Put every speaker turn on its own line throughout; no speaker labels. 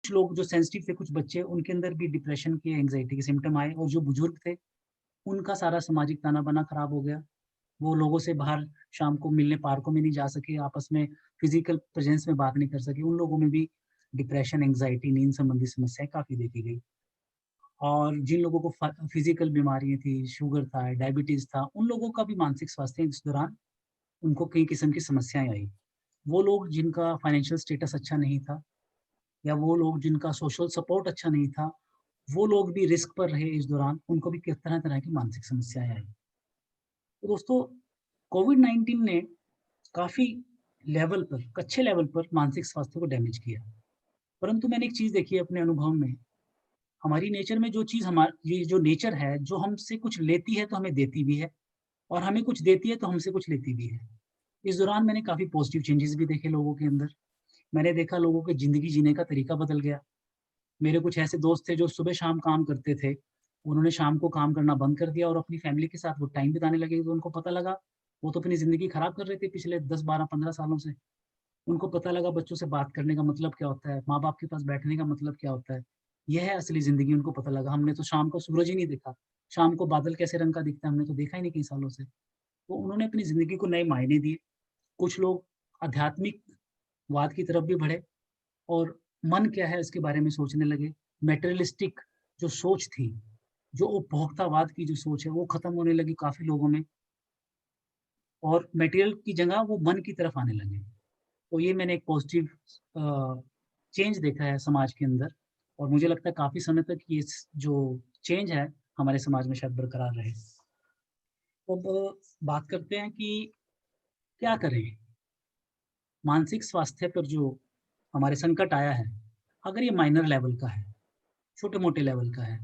कुछ लोग जो सेंसिटिव थे, कुछ बच्चे, उनके अंदर भी डिप्रेशन के, एंग्जायटी के सिम्पटम आए, और जो बुजुर्ग थे, उनका सारा सामाजिक ताना-बाना खराब हो गया। वो लोगों से बाहर शाम को मिलने पार्कों में नहीं जा सके, आपस में फिज़िकल प्रेज़ेंस में बात नहीं कर सके। उन लोगों में भी डिप्रेशन, एंग्जायटी, नींद संबंधी समस्याएँ काफ़ी देखी गई। और जिन लोगों को फिज़िकल बीमारियाँ थी, शुगर था, डायबिटीज़ था, उन लोगों का भी मानसिक स्वास्थ्य इस दौरान उनको कई किस्म की समस्याएँ आई। वो लोग जिनका फाइनेंशियल स्टेटस अच्छा नहीं था, या वो लोग जिनका सोशल सपोर्ट अच्छा नहीं था, वो लोग भी रिस्क पर रहे इस दौरान, उनको भी तरह-तरह की मानसिक समस्याएँ आई। तो दोस्तों, कोविड-19 ने काफ़ी लेवल पर, अच्छे लेवल पर मानसिक स्वास्थ्य को डैमेज किया। परंतु मैंने एक चीज़ देखी है अपने अनुभव में, हमारी नेचर में जो चीज़ ये जो नेचर है, जो हमसे कुछ लेती है तो हमें देती भी है, और हमें कुछ देती है तो हमसे कुछ लेती भी है। इस दौरान मैंने काफ़ी पॉज़िटिव चेंजेस भी देखे लोगों के अंदर। मैंने देखा लोगों के ज़िंदगी जीने का तरीका बदल गया। मेरे कुछ ऐसे दोस्त थे जो सुबह-शाम काम करते थे। उन्होंने शाम को काम करना बंद कर दिया और अपनी फैमिली के साथ वो टाइम बिताने लगे, तो उनको पता लगा, वो तो अपनी ज़िंदगी खराब कर रहे थे पिछले 10, 12, 15 सालों से। उनको पता लगा बच्चों से बात करने का मतलब क्या होता है, माँ-बाप के पास बैठने का मतलब क्या होता है। ये है असली ज़िंदगी, उनको पता लगा। हमने तो शाम को सूरज ही नहीं देखा। शाम को बादल कैसे रंग का दिखता है, हमने तो देखा ही नहीं कई सालों से। तो उन्होंने अपनी ज़िंदगी को नए मायने दिए। कुछ लोग आध्यात्मिकवाद की तरफ भी बढ़े, और मन क्या है इसके बारे में सोचने लगे। मटेरियलिस्टिक जो सोच थी, जो उपभोक्तावाद की जो सोच है, वो खत्म होने लगी काफ़ी लोगों में, और मटेरियल की जगह वो मन की तरफ आने लगे। तो ये मैंने एक पॉज़िटिव चेंज देखा है समाज के अंदर, और मुझे लगता है काफ़ी समय तक ये जो चेंज है, हमारे समाज में शायद बरकरार रहे। अब बात करते हैं कि क्या करें? मानसिक स्वास्थ्य पर जो हमारे संकट आया है, अगर ये माइनर लेवल का है, छोटे-मोटे लेवल का है,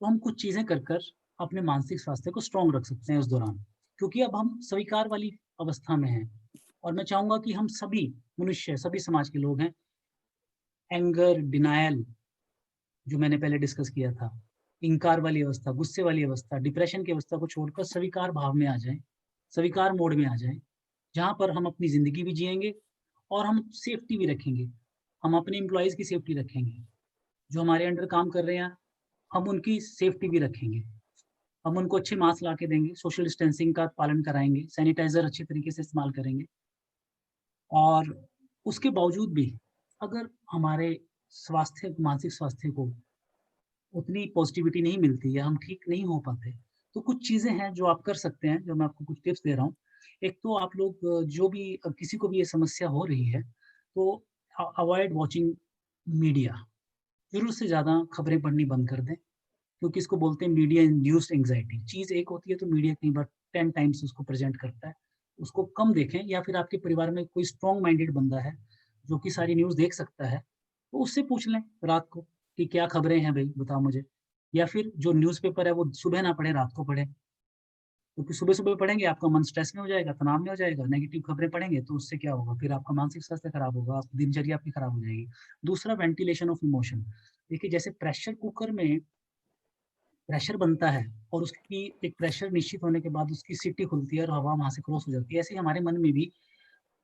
तो हम कुछ चीज़ें कर कर अपने मानसिक स्वास्थ्य को स्ट्रॉन्ग रख सकते हैं उस दौरान। क्योंकि अब हम स्वीकार वाली अवस्था में हैं, और मैं चाहूँगा कि हम सभी मनुष्य, सभी समाज के लोग हैं, एंगर, डिनायल जो मैंने पहले डिस्कस किया था, इनकार वाली अवस्था, गुस्से वाली अवस्था, डिप्रेशन की अवस्था को छोड़कर स्वीकार भाव में आ जाएँ, स्वीकार मोड में आ जाएँ, जहाँ पर हम अपनी ज़िंदगी भी जिएँगे और हम सेफ्टी भी रखेंगे। हम अपने एम्प्लॉइज़ की सेफ्टी रखेंगे। जो हमारे अंडर काम कर रहे हैं, हम उनकी सेफ्टी भी रखेंगे। हम उनको अच्छे मास्क ला के देंगे, सोशल डिस्टेंसिंग का पालन कराएँगे, सैनिटाइज़र अच्छे तरीके से इस्तेमाल करेंगे, और उसके बावजूद भी अगर हमारे मानसिक स्वास्थ्य को उतनी पॉज़िटिविटी नहीं मिलती, या हम ठीक नहीं हो पाते, तो कुछ चीज़ें हैं जो आप कर सकते हैं, जो मैं आपको कुछ टिप्स दे रहा हूँ। एक तो आप लोग जो भी किसी को भी ये समस्या हो रही है, तो अवॉइड वॉचिंग मीडिया। ज़रूरत से ज़्यादा खबरें पढ़नी बंद कर दें, क्योंकि इसको बोलते हैं मीडिया इंड्यूस्ड एंग्ज़ायटी। चीज़ एक होती है तो मीडिया कई बार 10 टाइम्स उसको प्रेज़ेंट करता है। उसको कम देखें, या फिर आपके परिवार में कोई स्ट्रॉन्ग माइंडेड बंदा है, जो कि सारी न्यूज़ देख सकता है, तो उससे पूछ लें रात को कि क्या खबरें हैं भई, बताओ मुझे। या फिर जो न्यूज़पेपर है वो सुबह ना पढ़ें, रात को पढ़ें। क्योंकि सुबह-सुबह पढ़ेंगे आपका मन स्ट्रेस में हो जाएगा, तनाव में हो जाएगा, नेगेटिव खबरें पढ़ेंगे तो उससे क्या होगा, फिर आपका मानसिक स्वास्थ्य खराब होगा, दिनचर्या आपकी खराब हो जाएगी। दूसरा, वेंटिलेशन ऑफ इमोशन। देखिए, जैसे प्रेशर कुकर में प्रेशर बनता है, और उसकी एक प्रेशर निश्चित होने के बाद उसकी सीटी खुलती है और हवा वहाँ से क्रॉस हो जाती है। ऐसे ही हमारे मन में भी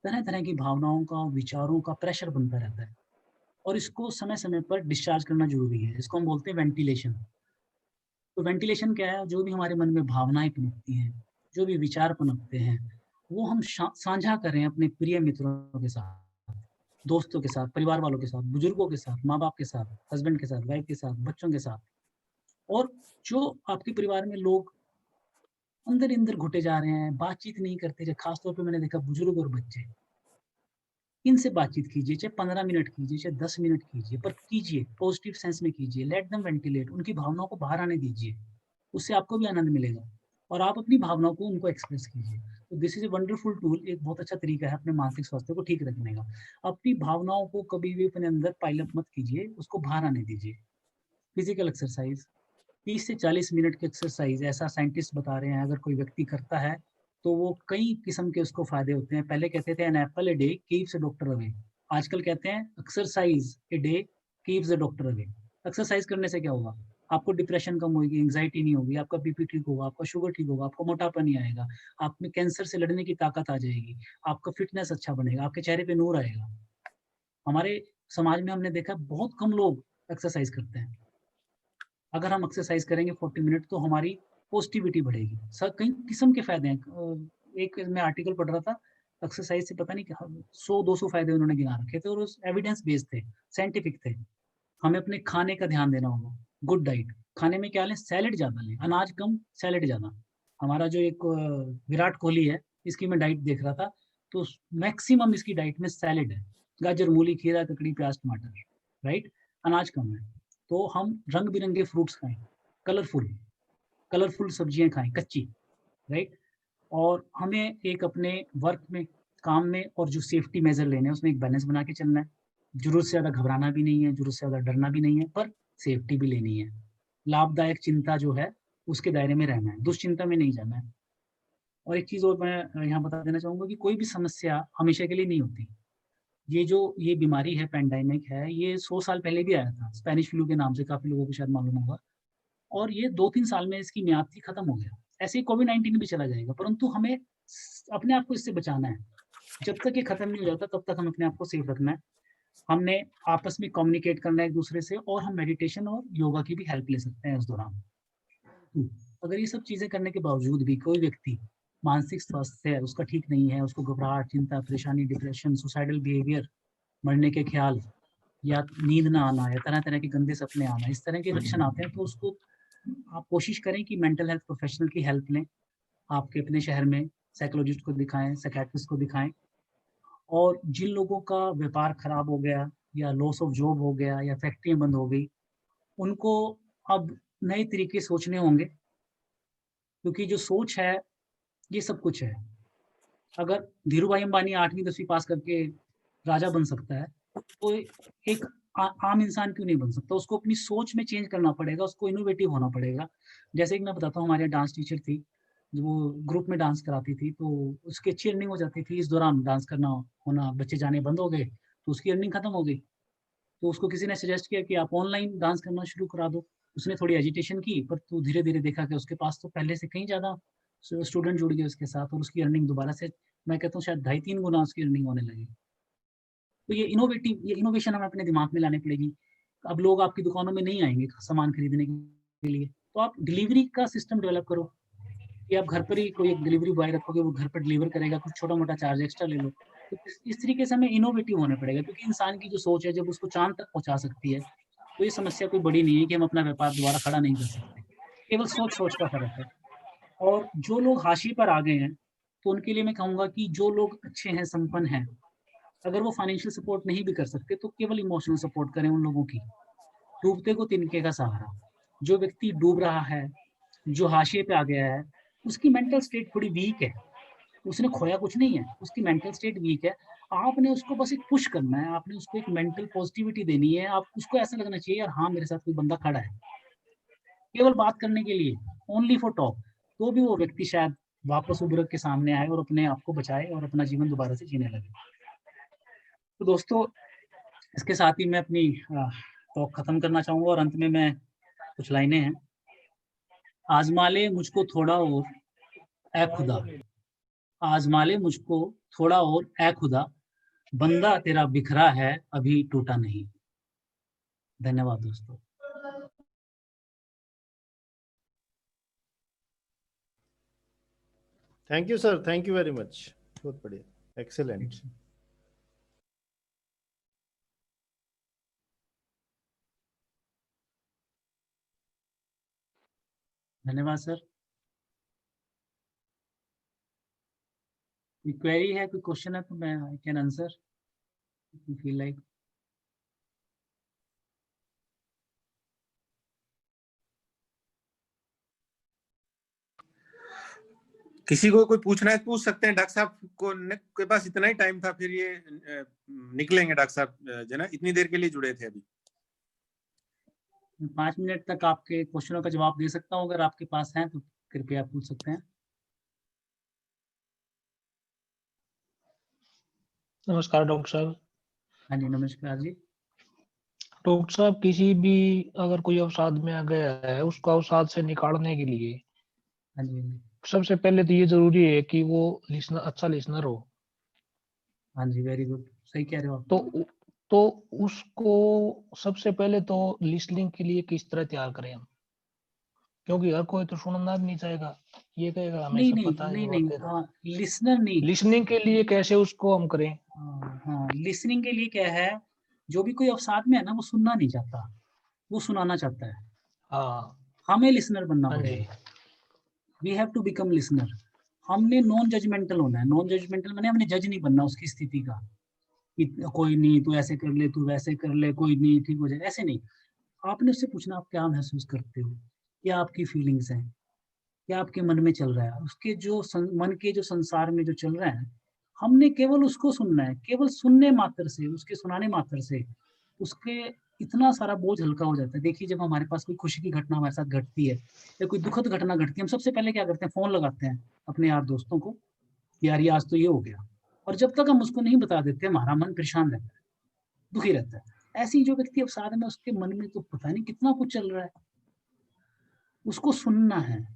तरह-तरह की भावनाओं का, विचारों का प्रेशर बनता रहता है, और इसको समय-समय पर डिस्चार्ज करना ज़रूरी है। इसको हम बोलते हैं वेंटिलेशन। तो वेंटिलेशन क्या है? जो भी हमारे मन में भावनाएँ पनपती हैं, जो भी विचार पनपते हैं, वो हम साझा करें अपने प्रिय मित्रों के साथ, दोस्तों के साथ, परिवार वालों के साथ, बुजुर्गों के साथ, माँ-बाप के साथ, हस्बैंड के साथ, वाइफ के साथ, बच्चों के साथ। और जो आपके परिवार में लोग अंदर-अंदर घुटे जा रहे हैं, बातचीत नहीं करते, ख़ास तौर पे मैंने देखा बुजुर्ग और बच्चे, इनसे बातचीत कीजिए, चाहे 15 मिनट कीजिए, चाहे 10 मिनट कीजिए, पर कीजिए, पॉज़िटिव सेंस में कीजिए, लेट देम वेंटिलेट, उनकी भावनाओं को बाहर आने दीजिए, उससे आपको भी आनंद मिलेगा, और आप अपनी भावनाओं को उनको एक्सप्रेस कीजिए। तो this is a wonderful tool, एक बहुत अच्छा तरीका है अपने मानसिक स्वास्थ्य को ठीक रखने का। अपनी भावनाओं को कभी भी अपने अंदर पाइल अप मत कीजिए, उसको बाहर आने दीजिए। फिज़िकल एक्सरसाइज़, 30 से 40 मिनट की एक्सरसाइज़, ऐसा साइंटिस्ट बता रहे हैं, अगर कोई व्यक्ति करता है, तो वो कई किस्म के उसको फ़ायदे होते हैं। पहले कहते थे N apple a day keeps a doctor away. आजकल कहते हैं exercise a day keeps the doctor away. Exercise करने से क्या होगा? आपको डिप्रेशन कम होगी, एंग्ज़ायटी नहीं होगी, आपका बीपी ठीक होगा, आपका शुगर ठीक होगा, आपको मोटापा नहीं आएगा, आप में कैंसर से लड़ने की ताकत आ जाएगी, आपका फ़िटनेस अच्छा बनेगा, आपके चेहरे पे नूर आएगा। हमारे समाज में हमने देखा बहुत कम लोग एक्सरसाइज करते हैं। अगर हम एक्सरसाइज करेंगे 40 मिनट तो हमारी पॉजिटिविटी बढ़ेगी। कई किस्म के फ़ायदे हैं। एक मैं आर्टिकल पढ़ रहा था, एक्सरसाइज से पता नहीं 100-200 फ़ायदे उन्होंने गिना रखे थे और उस एविडेंस बेस्ड थे, साइंटिफिक थे। हमें अपने खाने का ध्यान देना होगा, गुड डाइट। खाने में क्या लें? सैलेड ज़्यादा लें, अनाज कम, सैलेड ज़्यादा। हमारा जो एक विराट कोहली है, इसकी मैं डाइट देख रहा था, तो मैक्सिमम इसकी डाइट में सैलेड है। गाजर, मूली, खीरा, ककड़ी, प्याज़, टमाटर, राइट? अनाज कम है। तो हम रंग-बिरंगे फ्रूट्स खाएँ, कलरफुल, कलरफुल सब्जियाँ खाएँ, कच्ची, राइट? और हमें एक अपने वर्क में, काम में और जो सेफ्टी मेजर लेने हैं, उसमें एक बैलेंस बना के चलना है। ज़रूरत से ज़्यादा घबराना भी नहीं है, ज़रूरत से ज़्यादा डरना भी नहीं है, पर सेफ्टी भी लेनी है। लाभदायक चिंता जो है, उसके दायरे में रहना है, दुश्चिंता में नहीं जाना है। और एक चीज़ और मैं यहाँ बता देना चाहूँगा कि कोई भी समस्या हमेशा के लिए नहीं होती। ये बीमारी है, पैंडेमिक है, ये 100 साल पहले भी आया था, स्पेनिश फ्लू के नाम से, काफ़ी लोगों को शायद मालूम होगा। और ये 2-3 साल में इसकी मियाद थी, खत्म हो गया। ऐसे ही कोविड-19 भी चला जाएगा, परंतु हमें अपने आप को इससे बचाना है। जब तक ये खत्म नहीं हो जाता, तब तक हमें अपने आप को सेफ रखना है। हमने आपस में कम्युनिकेट करना है एक-दूसरे से और हम मेडिटेशन और योगा की भी हेल्प ले सकते हैं उस दौरान। हुँ, अगर ये सब चीज़ें करने के बावजूद भी कोई व्यक्ति मानसिक स्वास्थ्य है, उसका ठीक नहीं है, उसको घबराहट, चिंता, परेशानी, डिप्रेशन, सुसाइडल बिहेवियर, मरने के ख़्याल या नींद ना आना या तरह-तरह के गंदे सपने आना, इस तरह के लक्षण आते हैं, तो उसको आप कोशिश करें कि मेंटल हेल्थ प्रोफेशनल की हेल्प लें। आपके अपने शहर में साइकोलॉजिस्ट को दिखाएँ, साइकियाट्रिस्ट को दिखाएँ और जिन लोगों का व्यापार खराब हो गया या लॉस ऑफ जॉब हो गया या फैक्ट्रियाँ बंद हो गई, उनको अब नए तरीके सोचने होंगे क्योंकि जो सोच है, ये सब कुछ है। अगर धीरूभाई अंबानी 8वीं-10वीं पास करके राजा बन सकता है, तो एक आम इंसान क्यों नहीं बन सकता? उसको अपनी सोच में चेंज करना पड़ेगा, उसको इनोवेटिव होना पड़ेगा। जैसे कि मैं बताता हूँ, हमारे यहाँ डांस टीचर थी, जो वो ग्रुप में डांस कराती थी, तो उसकी अच्छी अर्निंग हो जाती थी। इस दौरान डांस करना होना, बच्चे जाने बंद हो गए, तो उसकी अर्निंग खत्म हो गई। तो उसको किसी ने सजेस्ट किया कि आप ऑनलाइन डांस करना शुरू करा दो। उसने थोड़ी एजिटेशन की, पर तो धीरे-धीरे देखा कि उसके पास तो पहले से कहीं ज़्यादा स्टूडेंट जुड़ गए उसके साथ और उसकी अर्निंग दोबारा से, मैं कहता हूँ, शायद ढाई 3 गुना उसकी अर्निंग होने लगी। तो ये इनोवेशन हमें अपने दिमाग में लानी पड़ेगी। अब लोग आपकी दुकानों में नहीं आएँगे सामान खरीदने के लिए, तो आप डिलीवरी का सिस्टम डेवलप करो कि आप घर पर ही कोई एक डिलीवरी बॉय रखोगे, वो घर पर डिलीवर करेगा, कुछ छोटा-मोटा चार्ज एक्स्ट्रा ले लो। तो इस तरीके से हमें इनोवेटिव होना पड़ेगा क्योंकि इंसान की जो सोच है, जब उसको चाँद तक पहुँचा सकती है, तो ये समस्या कोई बड़ी नहीं है कि हम अपना व्यापार दोबारा खड़ा नहीं कर सकते। केवल सोच-सोच का फ़र्क है। और जो लोग हाशिए पर आ गए हैं, तो उनके लिए मैं कहूँगा कि जो लोग अच्छे हैं, संपन्न हैं, अगर वो फाइनेंशियल सपोर्ट नहीं भी कर सकते, तो केवल इमोशनल सपोर्ट करें उन लोगों की। डूबते को तिनके का सहारा। जो व्यक्ति डूब रहा है, जो हाशिए पे आ गया है, उसकी मेंटल स्टेट थोड़ी वीक है। उसने खोया कुछ नहीं है, उसकी मेंटल स्टेट वीक है। आपने उसको बस एक पुश करना है, आपने उसको एक मेंटल पॉजिटिविटी देनी है। आप उसको ऐसा लगना चाहिए, यार हाँ, मेरे साथ कोई बंदा खड़ा है। केवल बात करने के लिए, ओनली फॉर टॉक, तो भी वो व्यक्ति शायद वापस उभर के सामने आए और अपने आप को बचाए और अपना जीवन दोबारा से जीने लगे। तो दोस्तों, इसके साथ ही मैं अपनी टॉक खत्म करना चाहूँगा और अंत में मैं कुछ लाइनें हैं। आज़मा ले मुझको थोड़ा और ए खुदा, आज़मा ले मुझको थोड़ा और ए खुदा, बंदा तेरा बिखरा है अभी टूटा नहीं। धन्यवाद दोस्तों।
Thank you sir, thank you very much. बहुत बढ़िया, एक्सेलेंट।
धन्यवाद सर। कोई क्वेरी है, कोई क्वेश्चन है तो मैं I can answer if you feel like.
किसी को कोई पूछना है पूछ सकते हैं। डॉक्टर साहब को के पास इतना ही टाइम था, फिर ये निकलेंगे। डॉक्टर साहब जो ना इतनी देर के लिए जुड़े थे अभी।
5 मिनट तक आपके क्वेश्चनों का जवाब दे सकता हूँ, अगर आपके पास हैं तो कृपया पूछ सकते हैं।
नमस्कार डॉक्टर साहब।
हाँ जी, नमस्कार जी।
डॉक्टर साहब, किसी भी अगर कोई अवसाद में आ गया है, उसको अवसाद से निकालने के लिए
हाँ जी,
सबसे पहले तो ये जरूरी है कि वो अच्छा लिसनर हो।
हाँ जी, वेरी गुड, सही कह रहे हो आप।
तो उसको सबसे पहले तो लिसनिंग के लिए किस तरह तैयार करें हम, क्योंकि हर कोई तो सुनना भी नहीं चाहेगा, ये कहेगा हमें
नहीं
सब
नहीं
पता है
नहीं
जो
नहीं,
बातें।
हाँ लिसनर नहीं।
लिसनिंग के लिए कैसे उसको हम करें?
हाँ, लिसनिंग के लिए क्या है, जो भी कोई अवसाद में है ना वो सुनना नहीं चाहता, वो सुनाना चाहता है।
हाँ
हमें लिसनर बनना
हाँ जी,
पड़ेगा। We have to become listener. हमने नॉन जजमेंटल होना है। नॉन जजमेंटल मैंने हमने जज नहीं बनना उसकी स्थिति का कि कोई नहीं तू ऐसे कर ले, तू वैसे कर ले, कोई नहीं ठीक हो जाए, ऐसे नहीं। आपने उससे पूछना आप क्या महसूस करते हो, क्या आपकी फीलिंग्स हैं, क्या आपके मन में चल रहा है, उसके जो मन के जो संसार में जो चल रहा है, हमने केवल उसको सुनना है। केवल सुनने मात्र से, उसके सुनाने मात्र से उसके इतना सारा बोझ हल्का हो जाता है। देखिए जब हमारे पास कोई खुशी की घटना हमारे साथ घटती है या कोई दुखद घटना घटती है, हम सबसे पहले क्या करते हैं, फोन लगाते हैं अपने यार दोस्तों को, यार ये आज तो ये हो गया। और जब तक हम उसको नहीं बता देते हमारा मन परेशान रहता है, दुखी रहता है। ऐसे ही जो व्यक्ति अवसाद में, उसके मन में तो पता नहीं कितना कुछ चल रहा है। उसको सुनना है,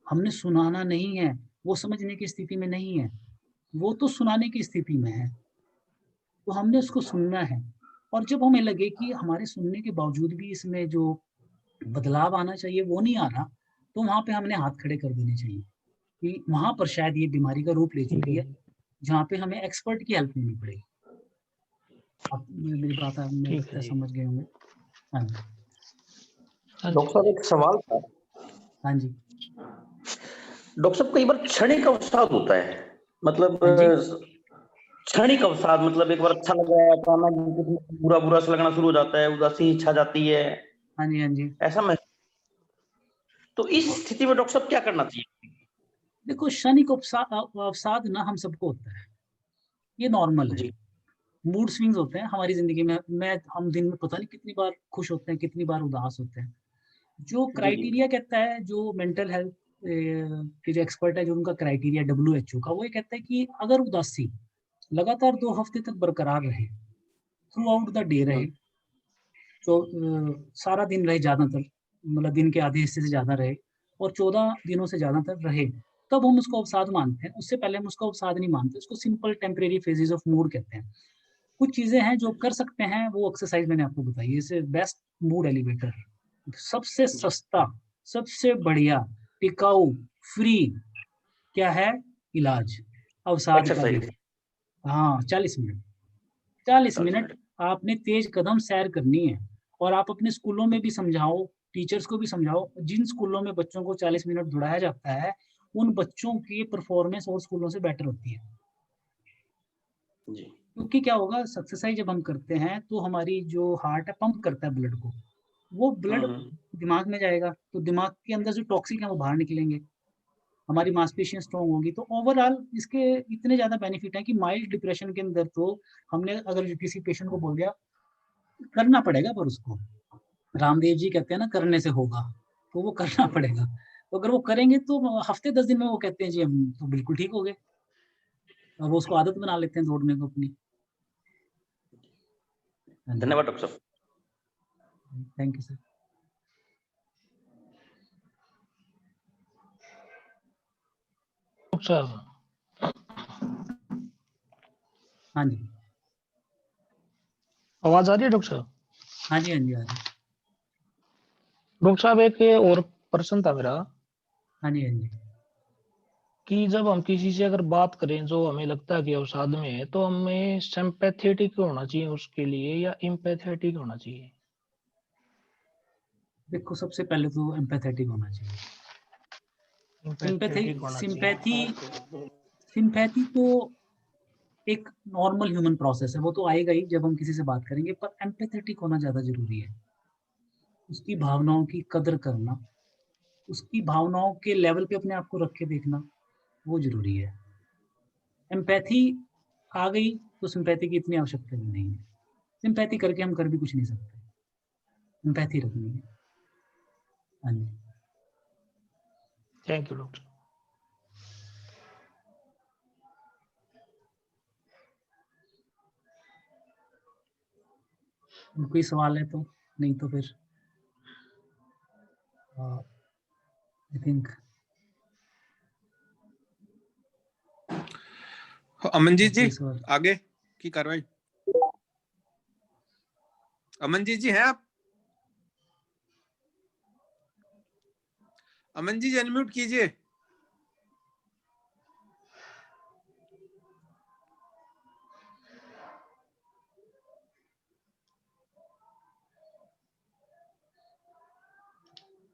हमने सुनाना नहीं है। वो समझने की स्थिति में नहीं है, वो तो सुनाने की स्थिति में है। तो हमने उसको सुनना है। और जब हमें लगे कि हमारे सुनने के बावजूद भी इसमें जो बदलाव आना चाहिए वो नहीं आ रहा, तो वहां पे हमने हाथ खड़े कर देने चाहिए कि वहां पर शायद ये बीमारी का रूप ले
ठीक
चुकी
है
है, जहाँ पे हमें एक्सपर्ट की हेल्प लेनी पड़ेगी। आप मेरी बात आप मेरे
ठीक
लगता
है
है
जी।
समझ गए होंगे। हाँ जी,
हाँ
डॉक्टर साहब
जी
एक सवाल था।
हाँ जी,
डॉक्टर साहब कई बार क्षणिक अवसाद होता है, मतलब
हाँ जी।
क्षणिक अवसाद, मतलब एक बार अच्छा लग रहा है, अचानक बुरा बुरा सा लगना शुरू हो जाता है, उदासी छा जाती है,
हाँ जी, हाँ जी।
ऐसा मैं। तो इस स्थिति में डॉक्टर साहब क्या करना चाहिए?
देखो क्षणिक अवसाद ना हम सबको होता है, ये नॉर्मल है।
जी
मूड स्विंग्स होते हैं हमारी जिंदगी में। हम दिन में पता नहीं कितनी बार खुश होते हैं, कितनी बार उदास होते हैं। जो
जी जी
क्राइटेरिया कहता है, जो मेंटल हेल्थ के जो एक्सपर्ट है, जो उनका क्राइटेरिया WHO का, वो ये कहता है कि अगर उदासी लगातार 2 हफ्ते तक बरकरार रहे, थ्रू आउट द डे रहे, तो सारा दिन रहे ज्यादातर, मतलब दिन के आधे हिस्से से ज्यादा रहे, और 14 दिनों से ज्यादातर रहे, तब हम उसको अवसाद मानते हैं। उससे पहले हम उसको अवसाद नहीं मानते, उसको simple temporary phases of mood कहते हैं। कुछ चीजें हैं जो कर सकते हैं, वो एक्सरसाइज मैंने आपको बताई। जैसे बेस्ट मूड एलिवेटर, सबसे
जी
सस्ता, सबसे बढ़िया, टिकाऊ, फ्री क्या है, इलाज अवसाद का भी।
एक्सरसाइज
हाँ 40 मिनट, 40 मिनट
40 मिनट।
आपने तेज कदम सैर करनी है। और आप अपने स्कूलों में भी समझाओ, टीचर्स को भी समझाओ। जिन स्कूलों में बच्चों को 40 मिनट दौड़ाया जाता है, उन बच्चों की परफॉर्मेंस और स्कूलों से बेटर होती है।
जी
क्योंकि क्या होगा, एक्सरसाइज जब हम करते हैं तो हमारी जो हार्ट है पंप करता है ब्लड को, वो ब्लड
हम्म।
दिमाग में जाएगा, तो दिमाग के अंदर जो टॉक्सिक है वो बाहर निकलेंगे, हमारी मांसपेशियां स्ट्रांग होगी। तो ओवरऑल इसके इतने ज्यादा बेनिफिट है कि माइल्ड डिप्रेशन के अंदर तो हमने अगर किसी पेशेंट को बोल दिया करना पड़ेगा, पर उसको रामदेव जी कहते हैं ना, करने से होगा, तो वो करना पड़ेगा। तो अगर वो करेंगे तो हफ्ते 10 दिन में वो कहते हैं जी हम तो बिल्कुल ठीक हो गए। अब वो उसको आदत बना लेते हैं दौड़ने को अपनी। हाँ जी,
धन्यवाद डॉक्टर साहब।
Thank you sir.
डॉक्टर साहब,
हाँ जी,
आवाज आ रही है डॉक्टर साहब?
हाँ जी, हाँ जी, हाँ जी,
डॉक्टर साहब एक और प्रश्न था मेरा,
हाँ जी, हाँ जी।
कि जब हम किसी से अगर बात करें जो हमें लगता है कि अवसाद में है, तो हमें सिंपैथेटिक होना चाहिए उसके लिए या एम्पैथेटिक होना चाहिए?
देखो सबसे पहले तो एम्पैथेटिक होना चाहिए। सिंपैथी
एम्पैथेटिक होना
सिंपैथी
चाहिए।
सिंपैथी तो एक नॉर्मल ह्यूमन प्रोसेस है, वो तो आएगा ही जब हम किसी से बात करेंगे। पर एम्पैथेटिक होना ज्यादा जरूरी है। उसकी भावनाओं की कदर करना, उसकी भावनाओं के लेवल पे अपने आप को रख के देखना, वो जरूरी है। एम्पैथी आ गई तो सिंपैथी की इतनी आवश्यकता भी नहीं है। सिंपैथी करके हम कर भी कुछ नहीं सकते, एम्पैथी रखनी है। हाँ जी,
थैंक यू डॉक्टर।
कोई सवाल है तो, नहीं तो फिर आई थिंक
अमनजीत जी
कोई सवाल।
आगे की कार्रवाई। अमनजीत जी हैं आप? अमन जी अनम्यूट कीजिए।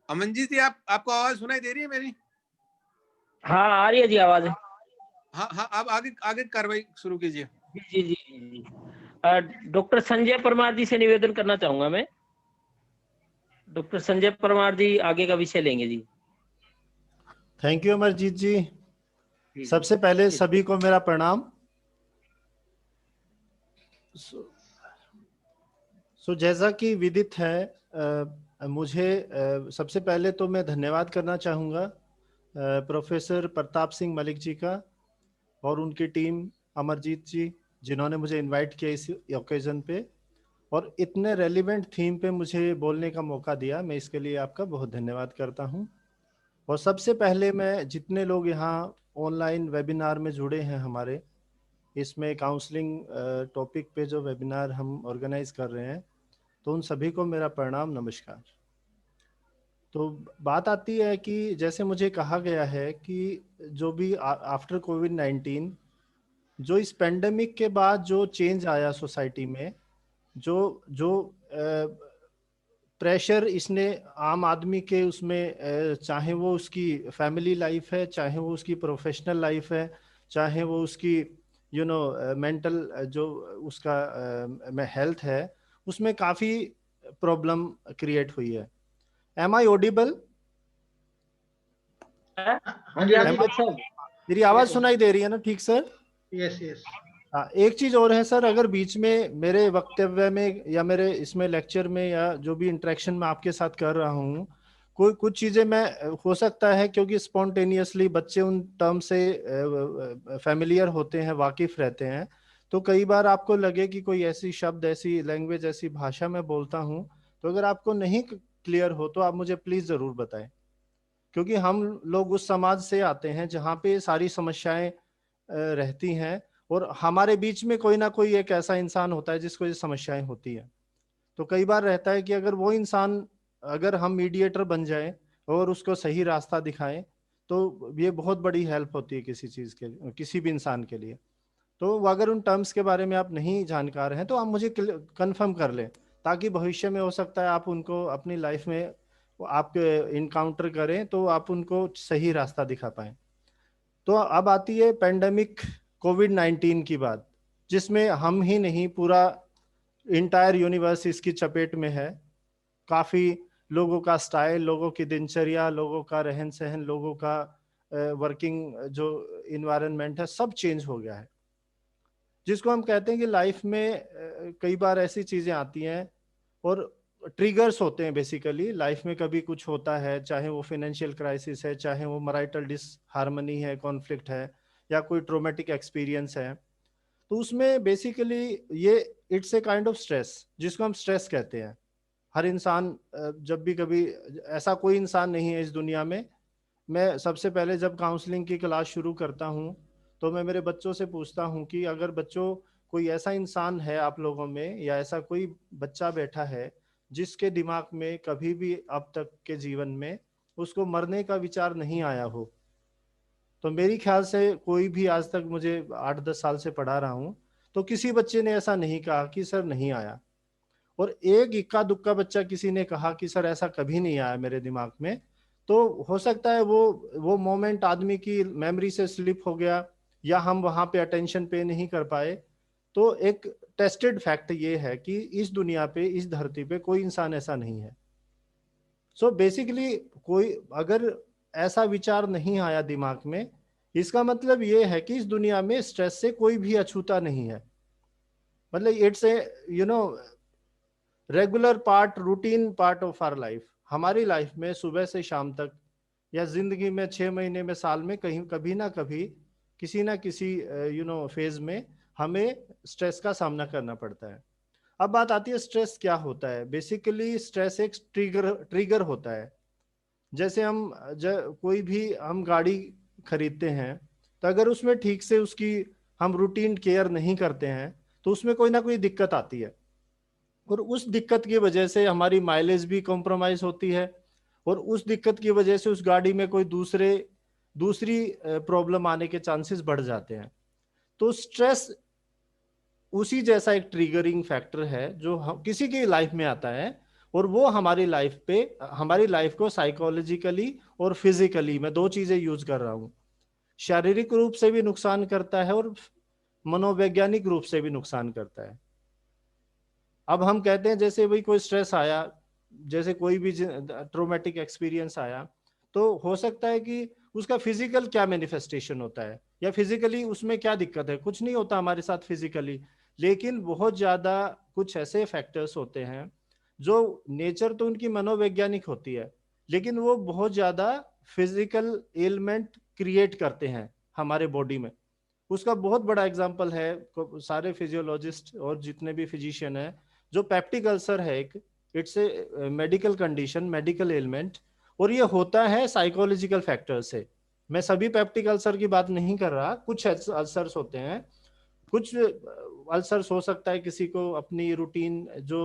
अमनजीत जी आपको आवाज सुनाई दे रही है मेरी?
हाँ आ रही है जी आवाज।
हाँ हाँ, आप आगे आगे कार्रवाई शुरू कीजिए।
जी जी जी जी। डॉक्टर संजय परमार जी से निवेदन करना चाहूंगा मैं। डॉक्टर संजय परमार जी आगे का विषय लेंगे जी।
थैंक यू अमरजीत जी।
जी,
सबसे पहले सभी को मेरा प्रणाम। सो जैसा कि विदित है, मुझे सबसे पहले तो मैं धन्यवाद करना चाहूँगा प्रोफेसर प्रताप सिंह मलिक जी का और उनकी टीम, अमरजीत जी, जिन्होंने मुझे इनवाइट किया इस ओकेजन पे और इतने रेलिवेंट थीम पे मुझे बोलने का मौका दिया। मैं इसके लिए आपका बहुत धन्यवाद करता हूँ। और सबसे पहले मैं जितने लोग यहाँ ऑनलाइन वेबिनार में जुड़े हैं हमारे, इसमें काउंसलिंग टॉपिक पे जो वेबिनार हम ऑर्गेनाइज कर रहे हैं, तो उन सभी को मेरा प्रणाम, नमस्कार। तो बात आती है कि जैसे मुझे कहा गया है कि जो भी आफ्टर कोविड-19, जो इस पेंडेमिक के बाद जो चेंज आया सोसाइटी में, जो जो प्रेशर इसने आम आदमी के उसमें, चाहे वो उसकी फैमिली लाइफ है, चाहे वो उसकी प्रोफेशनल लाइफ है, चाहे वो उसकी मेंटल जो उसका हेल्थ है, उसमें काफ़ी प्रॉब्लम क्रिएट हुई है। M I audible?
हाँ जी डॉक्टर साहब।
मेरी आवाज़ सुनाई दे रही है ना ठीक सर?
Yes yes.
हाँ, एक चीज और है सर, अगर बीच में मेरे वक्तव्य में या मेरे इसमें लेक्चर में या जो भी इंटरेक्शन मैं आपके साथ कर रहा हूँ, कोई कुछ चीजें मैं हो सकता है क्योंकि स्पॉन्टेनियसली बच्चे उन टर्म से फैमिलियर होते हैं, वाकिफ रहते हैं, तो कई बार आपको लगे कि कोई ऐसी शब्द, ऐसी लैंग्वेज, ऐसी भाषा मैं बोलता हूँ, तो अगर आपको नहीं क्लियर हो तो आप मुझे प्लीज जरूर बताएं, क्योंकि हम लोग उस समाज से आते हैं जहाँ पे सारी समस्याएं रहती हैं और हमारे बीच में कोई ना कोई एक ऐसा इंसान होता है जिसको ये समस्याएं होती है। तो कई बार रहता है कि अगर वो इंसान, अगर हम मीडिएटर बन जाएं और उसको सही रास्ता दिखाएं, तो ये बहुत बड़ी हेल्प होती है किसी चीज़ के, किसी भी इंसान के लिए। तो अगर उन टर्म्स के बारे में आप नहीं जानकार हैं तो आप मुझे कंफर्म कर लें, ताकि भविष्य में हो सकता है आप उनको अपनी लाइफ में आप इनकाउंटर करें तो आप उनको सही रास्ता दिखा पाएं। तो अब आती है पेंडेमिक कोविड-19 की बात, जिसमें हम ही नहीं, पूरा इंटायर यूनिवर्स इसकी चपेट में है। काफ़ी लोगों का स्टाइल, लोगों की दिनचर्या, लोगों का रहन सहन, लोगों का वर्किंग जो इन्वायरमेंट है, सब चेंज हो गया है, जिसको हम कहते हैं कि लाइफ में कई बार ऐसी चीज़ें आती हैं और ट्रिगर्स होते हैं बेसिकली लाइफ में। कभी कुछ होता है, चाहे वो फाइनेंशियल क्राइसिस है, चाहे वो मैरिटल डिसहार्मनी है, कॉन्फ्लिक्ट है, या कोई ट्रोमेटिक एक्सपीरियंस है, तो उसमें बेसिकली ये it's a kind of stress, जिसको हम स्ट्रेस कहते हैं। हर इंसान जब भी कभी, ऐसा कोई इंसान नहीं है इस दुनिया में। मैं सबसे पहले जब काउंसलिंग की क्लास शुरू करता हूँ तो मैं मेरे बच्चों से पूछता हूँ कि अगर बच्चों कोई ऐसा इंसान है आप लोगों में, या ऐसा कोई बच्चा बैठा है जिसके दिमाग में कभी भी अब तक के जीवन में उसको मरने का विचार नहीं आया हो, तो मेरी ख्याल से कोई भी, आज तक मुझे 8-10 साल से पढ़ा रहा हूँ, तो किसी बच्चे ने ऐसा नहीं कहा कि सर नहीं आया। और एक इक्का दुक्का बच्चा किसी ने कहा कि सर ऐसा कभी नहीं आया मेरे दिमाग में, तो हो सकता है वो मोमेंट आदमी की मेमोरी से स्लिप हो गया, या हम वहां पे अटेंशन पे नहीं कर पाए। तो एक टेस्टेड फैक्ट ये है कि इस दुनिया पे, इस धरती पे कोई इंसान ऐसा नहीं है। सो बेसिकली कोई अगर ऐसा विचार नहीं आया दिमाग में, इसका मतलब ये है कि इस दुनिया में स्ट्रेस से कोई भी अछूता नहीं है। मतलब it's a regular part, routine part of our life. हमारी लाइफ में सुबह से शाम तक, या जिंदगी में 6 महीने में, साल में, कहीं कभी ना कभी, किसी ना किसी फेज में हमें स्ट्रेस का सामना करना पड़ता है। अब बात आती है स्ट्रेस क्या होता है। बेसिकली स्ट्रेस एक ट्रिगर होता है। जैसे हम कोई भी हम गाड़ी खरीदते हैं, तो अगर उसमें ठीक से उसकी हम रूटीन केयर नहीं करते हैं तो उसमें कोई ना कोई दिक्कत आती है। और उस दिक्कत की वजह से हमारी माइलेज भी कॉम्प्रोमाइज होती है, और उस दिक्कत की वजह से उस गाड़ी में कोई दूसरी प्रॉब्लम आने के चांसेस बढ़ जाते हैं। तो स्ट्रेस उसी जैसा एक ट्रिगरिंग फैक्टर है जो किसी की लाइफ में आता है, और वो हमारी लाइफ को साइकोलॉजिकली और फिजिकली, मैं दो चीजें यूज कर रहा हूं, शारीरिक रूप से भी नुकसान करता है और मनोवैज्ञानिक रूप से भी नुकसान करता है। अब हम कहते हैं जैसे भाई कोई स्ट्रेस आया, जैसे कोई भी ट्रॉमेटिक एक्सपीरियंस आया, तो हो सकता है कि उसका फिजिकल क्या मैनिफेस्टेशन होता है, या फिजिकली उसमें क्या दिक्कत है, कुछ नहीं होता हमारे साथ फिजिकली, लेकिन बहुत ज्यादा कुछ ऐसे फैक्टर्स होते हैं जो नेचर तो उनकी मनोवैज्ञानिक होती है, लेकिन वो बहुत ज्यादा फिजिकल एलिमेंट क्रिएट करते हैं हमारे बॉडी में। उसका बहुत बड़ा एग्जांपल है, सारे फिजियोलॉजिस्ट और जितने भी फिजिशियन है, जो पेप्टिक अल्सर है एक, it's a medical condition, medical element, और ये होता है साइकोलॉजिकल फैक्टर से। मैं सभी पेप्टिक अल्सर की बात नहीं कर रहा, कुछ अल्सर्स होते हैं, कुछ अल्सर्स हो सकता है किसी को अपनी रूटीन जो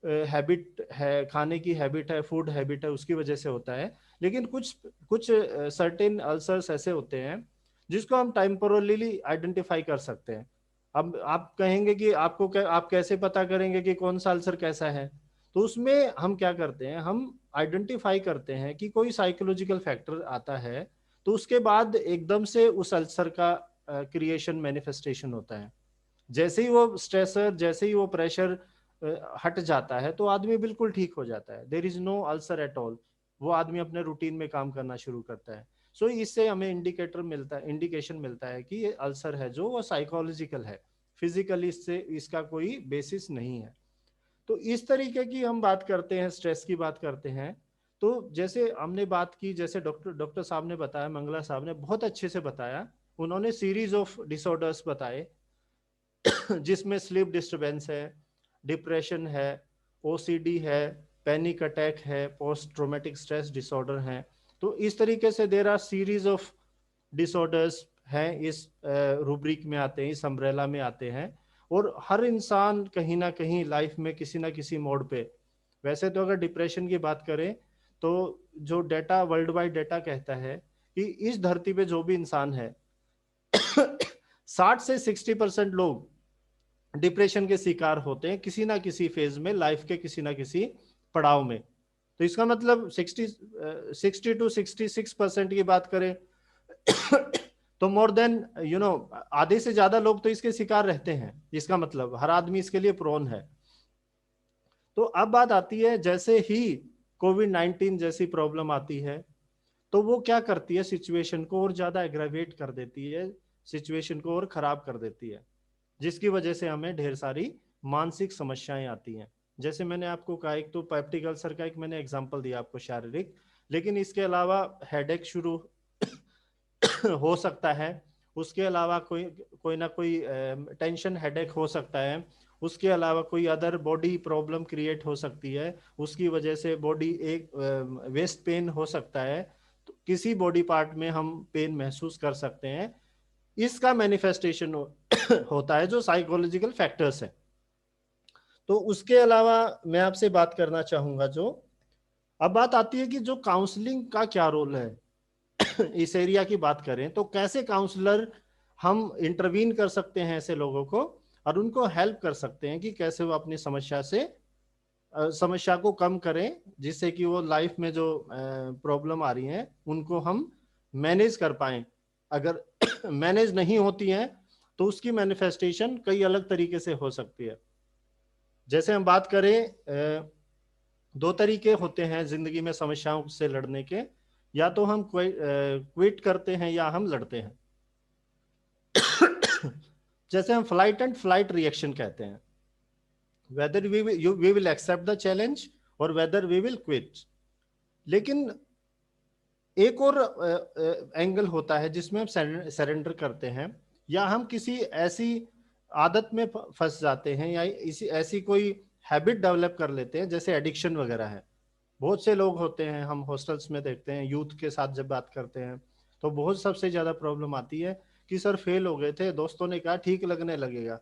हैबिट है, खाने की हैबिट है, फूड हैबिट है, उसकी वजह से होता है, लेकिन कुछ सर्टेन अल्सर्स ऐसे होते हैं जिसको हम टेम्पोरली आइडेंटिफाई कर सकते हैं। अब आप कहेंगे कि आप कैसे पता करेंगे कि कौन सा अल्सर कैसा है, तो उसमें हम क्या करते हैं, हम आइडेंटिफाई करते हैं कि कोई साइकोलॉजिकल फैक्टर आता है, तो उसके बाद एकदम से उस अल्सर का क्रिएशन मैनिफेस्टेशन होता है। जैसे ही वो स्ट्रेसर, जैसे ही वो प्रेशर हट जाता है, तो आदमी बिल्कुल ठीक हो जाता है, there is no ulcer at all, वो आदमी अपने रूटीन में काम करना शुरू करता है। सो इससे हमें इंडिकेशन मिलता है कि ये अल्सर है जो वो साइकोलॉजिकल है, फिजिकली इससे इसका कोई बेसिस नहीं है। तो इस तरीके की हम बात करते हैं, स्ट्रेस की बात करते हैं। तो जैसे हमने बात की, जैसे डॉक्टर साहब ने बताया, मंगला साहब ने बहुत अच्छे से बताया, उन्होंने सीरीज ऑफ डिसऑर्डर्स बताए जिसमें स्लीप डिस्टर्बेंस है, डिप्रेशन है, ओसीडी है, पैनिक अटैक है, पोस्ट ट्रॉमेटिक स्ट्रेस डिसऑर्डर है। तो इस तरीके से there R series of disorders हैं, इस रूब्रिक में आते हैं, इस अम्ब्रेला में आते हैं, और हर इंसान कहीं ना कहीं लाइफ में किसी ना किसी मोड पे, वैसे तो अगर डिप्रेशन की बात करें तो जो डेटा, वर्ल्ड वाइड डेटा कहता है कि इस धरती पे जो भी इंसान है 60 से 60% लोग डिप्रेशन के शिकार होते हैं किसी ना किसी फेज में, लाइफ के किसी ना किसी पड़ाव में। तो इसका मतलब 60 to 66% की बात करें तो मोर देन आधे से ज्यादा लोग तो इसके शिकार रहते हैं। इसका मतलब हर आदमी इसके लिए प्रोन है। तो अब बात आती है, जैसे ही कोविड-19 जैसी प्रॉब्लम आती है तो वो क्या करती है, सिचुएशन को और ज्यादा एग्रावेट कर देती है, सिचुएशन को और खराब कर देती है, जिसकी वजह से हमें ढेर सारी मानसिक समस्याएं आती हैं। जैसे मैंने आपको कहा, एक तो पेप्टिक अल्सर का एक मैंने एग्जांपल दिया आपको शारीरिक, लेकिन इसके अलावा हेडेक शुरू हो सकता है, उसके अलावा कोई ना कोई टेंशन हेडेक हो सकता है, उसके अलावा कोई अदर बॉडी प्रॉब्लम क्रिएट हो सकती है, उसकी वजह से बॉडी एक वेस्ट पेन हो सकता है, तो किसी बॉडी पार्ट में हम पेन महसूस कर सकते हैं। इसका मैनिफेस्टेशन होता है जो साइकोलॉजिकल फैक्टर्स है। तो उसके अलावा मैं आपसे बात करना चाहूंगा, जो अब बात आती है कि जो काउंसलिंग का क्या रोल है इस एरिया की बात करें तो कैसे काउंसलर हम इंटरवीन कर सकते हैं ऐसे लोगों को और उनको हेल्प कर सकते हैं कि कैसे वो अपनी समस्या को कम करें, जिससे कि वो लाइफ में जो प्रॉब्लम आ रही हैं उनको हम मैनेज कर पाएं। अगर मैनेज नहीं होती हैं तो उसकी मैनिफेस्टेशन कई अलग तरीके से हो सकती है। जैसे हम बात करें, दो तरीके होते हैं जिंदगी में समस्याओं से लड़ने के, या तो हम क्विट करते हैं या हम लड़ते हैं। जैसे हम फ्लाइट एंड फ्लाइट रिएक्शन कहते हैं, whether we will accept the challenge और वेदर वी विल क्विट। लेकिन एक और एंगल होता है जिसमें हम सरेंडर करते हैं, या हम किसी ऐसी आदत में फंस जाते हैं या ऐसी कोई हैबिट डेवलप कर लेते हैं, जैसे एडिक्शन वगैरह है। बहुत से लोग होते हैं, हम हॉस्टल्स में देखते हैं, यूथ के साथ जब बात करते हैं तो बहुत सबसे ज्यादा प्रॉब्लम आती है कि सर फेल हो गए थे, दोस्तों ने कहा ठीक लगने लगेगा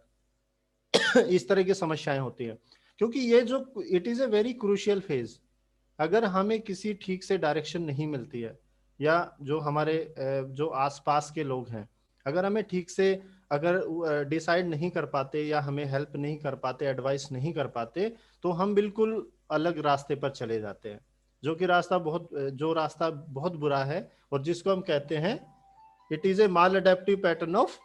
इस तरह की समस्याएं होती है। क्योंकि ये जो it is a very crucial phase. अगर हमें किसी ठीक से डायरेक्शन नहीं मिलती है, या जो हमारे जो आसपास के लोग हैं, अगर हमें ठीक से अगर डिसाइड नहीं कर पाते या हमें हेल्प नहीं कर पाते, एडवाइस नहीं कर पाते, तो हम बिल्कुल अलग रास्ते पर चले जाते हैं, जो रास्ता बहुत बुरा है, और जिसको हम कहते हैं it is a mall adaptive pattern of.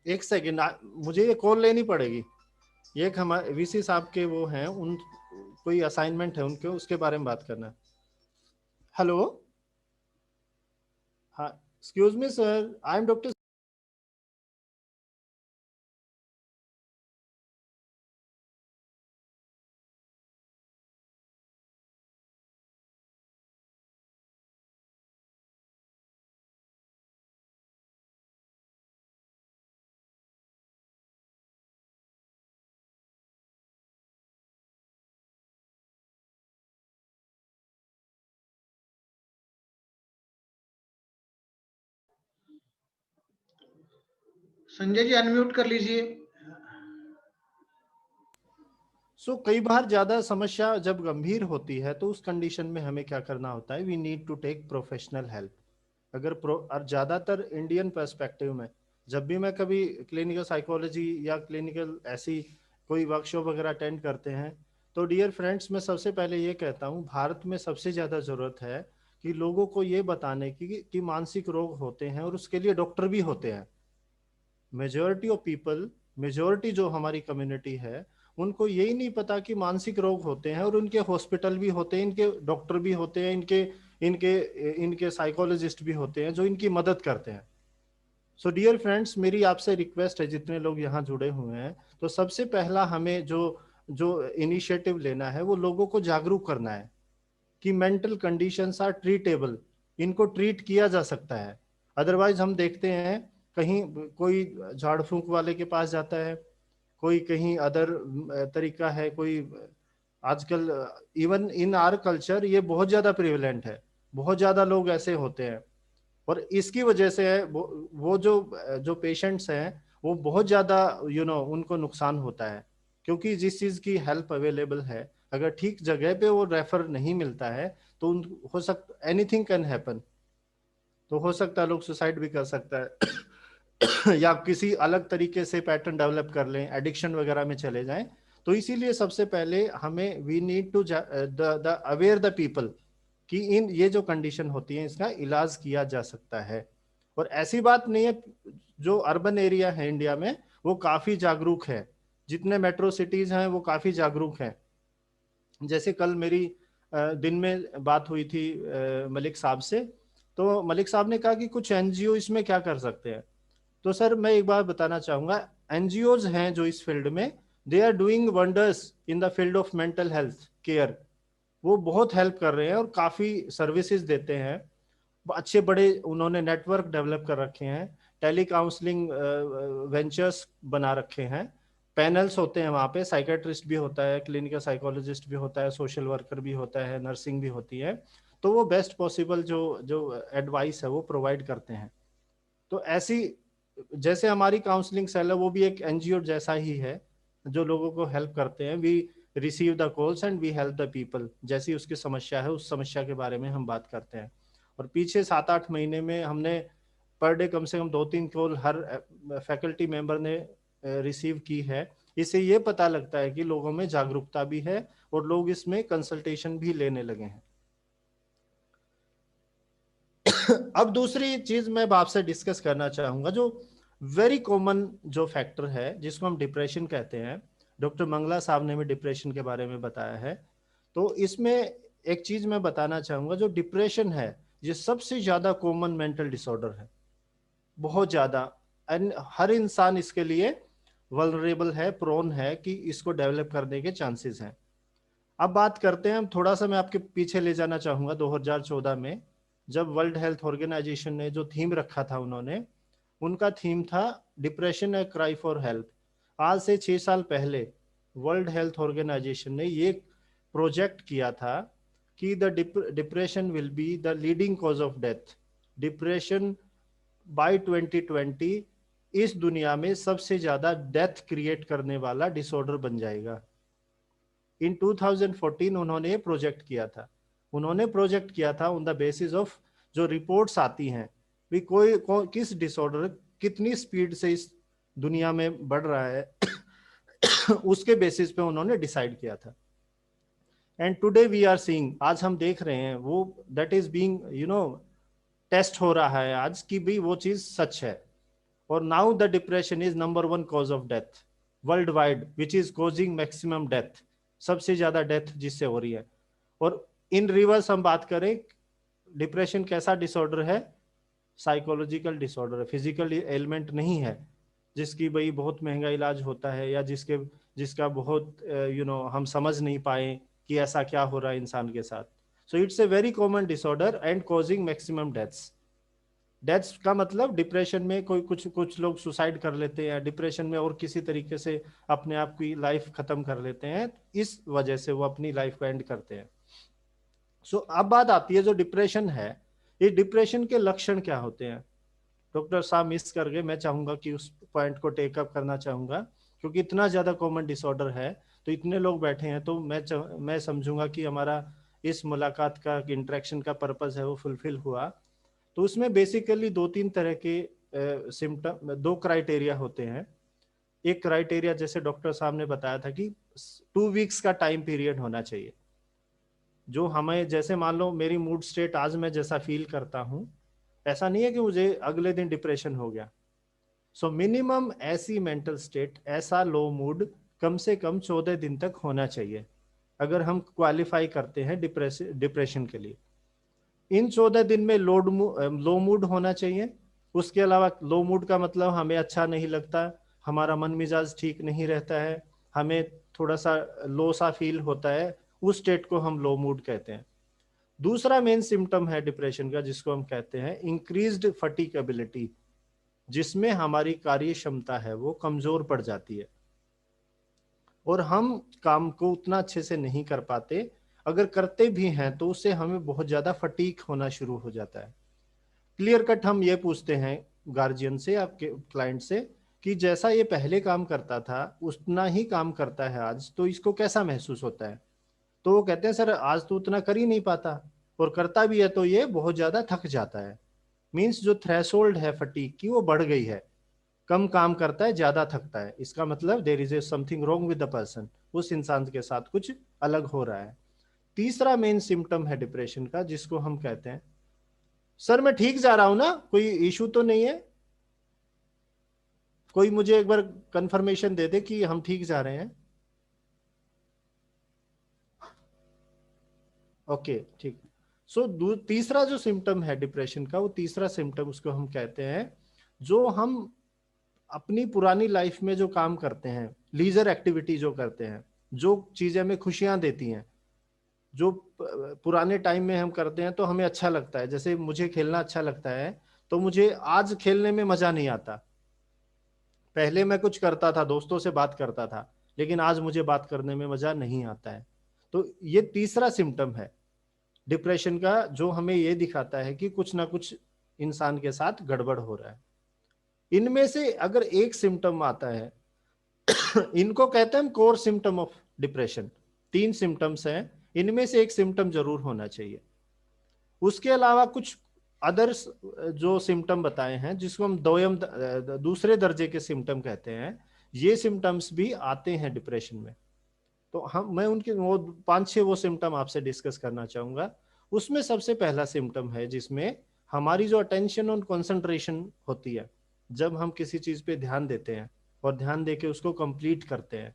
एक सेकेंड, मुझे ये कॉल लेनी पड़ेगी। ये एक हमारे वीसी साहब के वो हैं, उन कोई असाइनमेंट है उनके, उसके बारे में बात करना है। हेलो, हाँ, excuse me sir, I am doctor.
Sanjay ji unmute कर लीजिए।
कई बार ज्यादा समस्या जब गंभीर होती है तो उस कंडीशन में हमें क्या करना होता है, we need to take professional help. और ज्यादातर इंडियन पर्सपेक्टिव में जब भी मैं कभी क्लिनिकल साइकोलॉजी या क्लिनिकल ऐसी कोई वर्कशॉप वगैरह अटेंड करते हैं, तो डियर फ्रेंड्स, मैं सबसे पहले ये कहता हूँ, भारत में सबसे ज्यादा जरूरत है कि लोगों को ये बताने की कि मानसिक रोग होते हैं और उसके लिए डॉक्टर भी होते हैं। मेजॉरिटी ऑफ पीपल, मेजॉरिटी जो हमारी कम्युनिटी है, उनको यही नहीं पता कि मानसिक रोग होते हैं और उनके हॉस्पिटल भी होते हैं, इनके डॉक्टर भी होते हैं, इनके इनके इनके साइकोलॉजिस्ट भी होते हैं जो इनकी मदद करते हैं। सो डियर फ्रेंड्स, मेरी आपसे रिक्वेस्ट है, जितने लोग यहाँ जुड़े हुए हैं, तो सबसे पहला हमें जो जो इनिशिएटिव लेना है वो लोगों को जागरूक करना है कि मेंटल कंडीशंस आर ट्रीटेबल, इनको ट्रीट किया जा सकता है। अदरवाइज हम देखते हैं कहीं कोई झाड़ फूंक वाले के पास जाता है, कोई कहीं अदर तरीका है, कोई आजकल इवन इन आवर कल्चर ये बहुत ज्यादा प्रिवेलेंट है, बहुत ज्यादा लोग ऐसे होते हैं, और इसकी वजह से वो जो पेशेंट्स हैं वो बहुत ज्यादा उनको नुकसान होता है, क्योंकि जिस चीज की हेल्प अवेलेबल है, अगर ठीक जगह पे वो रेफर नहीं मिलता है तो हो सकता एनीथिंग कैन हैपन। तो हो सकता है लोग सुसाइड भी कर सकता है या किसी अलग तरीके से पैटर्न डेवलप कर लें, एडिक्शन वगैरह में चले जाएं। तो इसीलिए सबसे पहले हमें we need to the aware the people कि इन ये जो कंडीशन होती है इसका इलाज किया जा सकता है। और ऐसी बात नहीं है, जो अर्बन एरिया है इंडिया में वो काफी जागरूक है, जितने मेट्रो सिटीज हैं वो काफी जागरूक हैं। जैसे कल मेरी दिन में बात हुई थी मलिक साहब से, तो मलिक साहब ने कहा कि कुछ एनजीओ इसमें क्या कर सकते हैं। तो सर मैं एक बार बताना चाहूंगा, एनजीओज हैं जो इस फील्ड में, they are doing wonders in the field of mental health care. वो बहुत हेल्प कर रहे हैं और काफी सर्विसेज देते हैं, अच्छे बड़े उन्होंने नेटवर्क डेवलप कर रखे हैं, टेली काउंसलिंग वेंचर्स बना रखे हैं, पैनल्स होते हैं वहाँ पे, साइकेट्रिस्ट भी होता है, क्लिनिकल साइकोलॉजिस्ट भी होता है, सोशल वर्कर भी होता है, नर्सिंग भी होती है। तो वो बेस्ट पॉसिबल जो जो एडवाइस है वो प्रोवाइड करते हैं। तो ऐसी जैसे हमारी काउंसलिंग सेल है वो भी एक एनजीओ जैसा ही है जो लोगों को हेल्प करते हैं। We receive the calls and we help the people, जैसी उसकी समस्या है उस समस्या के बारे में हम बात करते हैं। और पीछे 7-8 महीने में हमने पर डे कम से कम 2-3 कॉल हर फैकल्टी मेंबर ने रिसीव की है। इससे ये पता लगता है कि लोगों में जागरूकता भी है और लोग इसमें कंसल्टेशन भी लेने लगे हैं। अब दूसरी चीज मैं आपसे डिस्कस करना चाहूंगा, जो वेरी कॉमन जो फैक्टर है जिसको हम डिप्रेशन कहते हैं, डॉक्टर मंगला साहब ने भी डिप्रेशन के बारे में बताया है। तो इसमें एक चीज मैं बताना चाहूंगा, जो डिप्रेशन है ये सबसे ज्यादा कॉमन मेंटल डिसऑर्डर है, बहुत ज्यादा, एंड हर इंसान इसके लिए वल्नरेबल है, प्रोन है कि इसको डेवलप करने के चांसेस हैं। अब बात करते हैं हम, थोड़ा सा मैं आपके पीछे ले जाना चाहूंगा 2014 में, जब वर्ल्ड हेल्थ ऑर्गेनाइजेशन ने जो थीम रखा था, उनका थीम था depression a cry for help. आज से 6 साल पहले वर्ल्ड हेल्थ ऑर्गेनाइजेशन ने ये प्रोजेक्ट किया था कि the depression will be the leading cause of death. Depression bye 2020 इस दुनिया में सबसे ज्यादा डेथ क्रिएट करने वाला डिसऑर्डर बन जाएगा। इन 2014 उन्होंने प्रोजेक्ट किया था। उन्होंने प्रोजेक्ट किया था ऑन द बेसिस ऑफ जो रिपोर्ट्स आती हैं भी किस डिसऑर्डर कितनी स्पीड से इस दुनिया में बढ़ रहा है उसके बेसिस पे उन्होंने डिसाइड किया था। And today we are seeing, आज हम देख रहे हैं वो दैट इज बीइंग टेस्ट हो रहा है आज की भी वो चीज सच है। और now the depression is number 1 cause of death world wide which is causing maximum death, सबसे ज्यादा डेथ जिससे हो रही है। और इन रिवर्स हम बात करें, डिप्रेशन कैसा डिसऑर्डर है? साइकोलॉजिकल डिसऑर्डर है, फिजिकल एलिमेंट नहीं है जिसकी भाई बहुत महंगा इलाज होता है या जिसका बहुत हम समझ नहीं पाए कि ऐसा क्या हो रहा है इंसान के साथ। So it's a very common disorder and causing maximum deaths. Deaths का मतलब डिप्रेशन में कोई कुछ लोग सुसाइड कर लेते हैं, डिप्रेशन में और किसी तरीके से अपने आप की लाइफ खत्म कर लेते हैं, इस वजह से वो अपनी लाइफ को एंड करते हैं। सो अब बात आती है जो डिप्रेशन है, ये डिप्रेशन के लक्षण क्या होते हैं? डॉक्टर साहब मिस कर गए, मैं चाहूंगा कि उस पॉइंट को टेकअप करना चाहूंगा क्योंकि इतना ज्यादा कॉमन डिसऑर्डर है तो इतने लोग बैठे हैं, तो मैं समझूंगा कि हमारा इस मुलाकात का इंटरेक्शन का पर्पस है वो फुलफिल हुआ। तो उसमें बेसिकली 2-3 तरह के सिम्टम, 2 क्राइटेरिया होते हैं। एक क्राइटेरिया जैसे डॉक्टर साहब ने बताया था कि 2 वीक्स का टाइम पीरियड होना चाहिए। जो हमें जैसे मान लो मेरी मूड स्टेट आज मैं जैसा फील करता हूं, ऐसा नहीं है कि मुझे अगले दिन डिप्रेशन हो गया। सो मिनिमम ऐसी मेंटल स्टेट, ऐसा लो मूड कम से कम 14 दिन तक होना चाहिए अगर हम क्वालिफाई करते हैं डिप्रेशन के लिए। इन 14 दिन में लो मूड होना चाहिए। उसके अलावा लो मूड का मतलब हमें अच्छा नहीं लगता, हमारा मन मिजाज ठीक नहीं रहता है, हमें थोड़ा सा लो सा फील होता है, उस स्टेट को हम लो मूड कहते हैं। दूसरा मेन सिम्टम है डिप्रेशन का जिसको हम कहते हैं इंक्रीज्ड फटीगेबिलिटी, जिसमें हमारी कार्य क्षमता है वो कमजोर पड़ जाती है और हम काम को उतना अच्छे से नहीं कर पाते, अगर करते भी हैं तो उससे हमें बहुत ज्यादा फटीग होना शुरू हो जाता है। क्लियर कट हम ये पूछते हैं गार्जियन से, आपके क्लाइंट से, कि जैसा ये पहले काम करता था उतना ही काम करता है आज, तो इसको कैसा महसूस होता है? तो वो कहते हैं सर आज तो उतना कर ही नहीं पाता, और करता भी है तो ये बहुत ज्यादा थक जाता है। मीन्स जो थ्रेशोल्ड है फटीग की वो बढ़ गई है, कम काम करता है ज्यादा थकता है, इसका मतलब there is something wrong with the person, उस इंसान के साथ कुछ अलग हो रहा है। तीसरा मेन सिम्टम है डिप्रेशन का जिसको हम कहते हैं सर मैं ठीक जा रहा हूं ना, कोई इशू तो नहीं है, कोई मुझे एक बार कंफर्मेशन दे दे कि हम ठीक जा रहे हैं। ओके ठीक। सो तीसरा जो सिम्टम है डिप्रेशन का, वो तीसरा सिम्टम उसको हम कहते हैं जो हम अपनी पुरानी लाइफ में जो काम करते हैं, लीजर एक्टिविटी जो करते हैं, जो चीजें हमें खुशियां देती हैं, जो पुराने टाइम में हम करते हैं तो हमें अच्छा लगता है। जैसे मुझे खेलना अच्छा लगता है तो मुझे आज खेलने में मजा नहीं आता, पहले मैं कुछ करता था, दोस्तों से बात करता था, लेकिन आज मुझे बात करने में मजा नहीं आता है। तो ये तीसरा सिम्टम है डिप्रेशन का जो हमें ये दिखाता है कि कुछ ना कुछ इंसान के साथ गड़बड़ हो रहा है। इनमें से अगर एक सिम्टम आता है इनको कहते हैं core symptom of depression. 3 symptoms हैं, इनमें से एक सिम्टम जरूर होना चाहिए। उसके अलावा कुछ अदर्स जो सिम्टम बताए हैं जिसको हम दूसरे दर्जे के सिम्टम कहते हैं, ये सिम्टम्स भी आते हैं डिप्रेशन में। तो मैं उनके वो 5-6 वो सिम्टम आपसे डिस्कस करना चाहूंगा। उसमें सबसे पहला सिम्टम है जिसमें हमारी जो अटेंशन और कंसंट्रेशन होती है, जब हम किसी चीज पे ध्यान देते हैं और ध्यान देके उसको कंप्लीट करते हैं,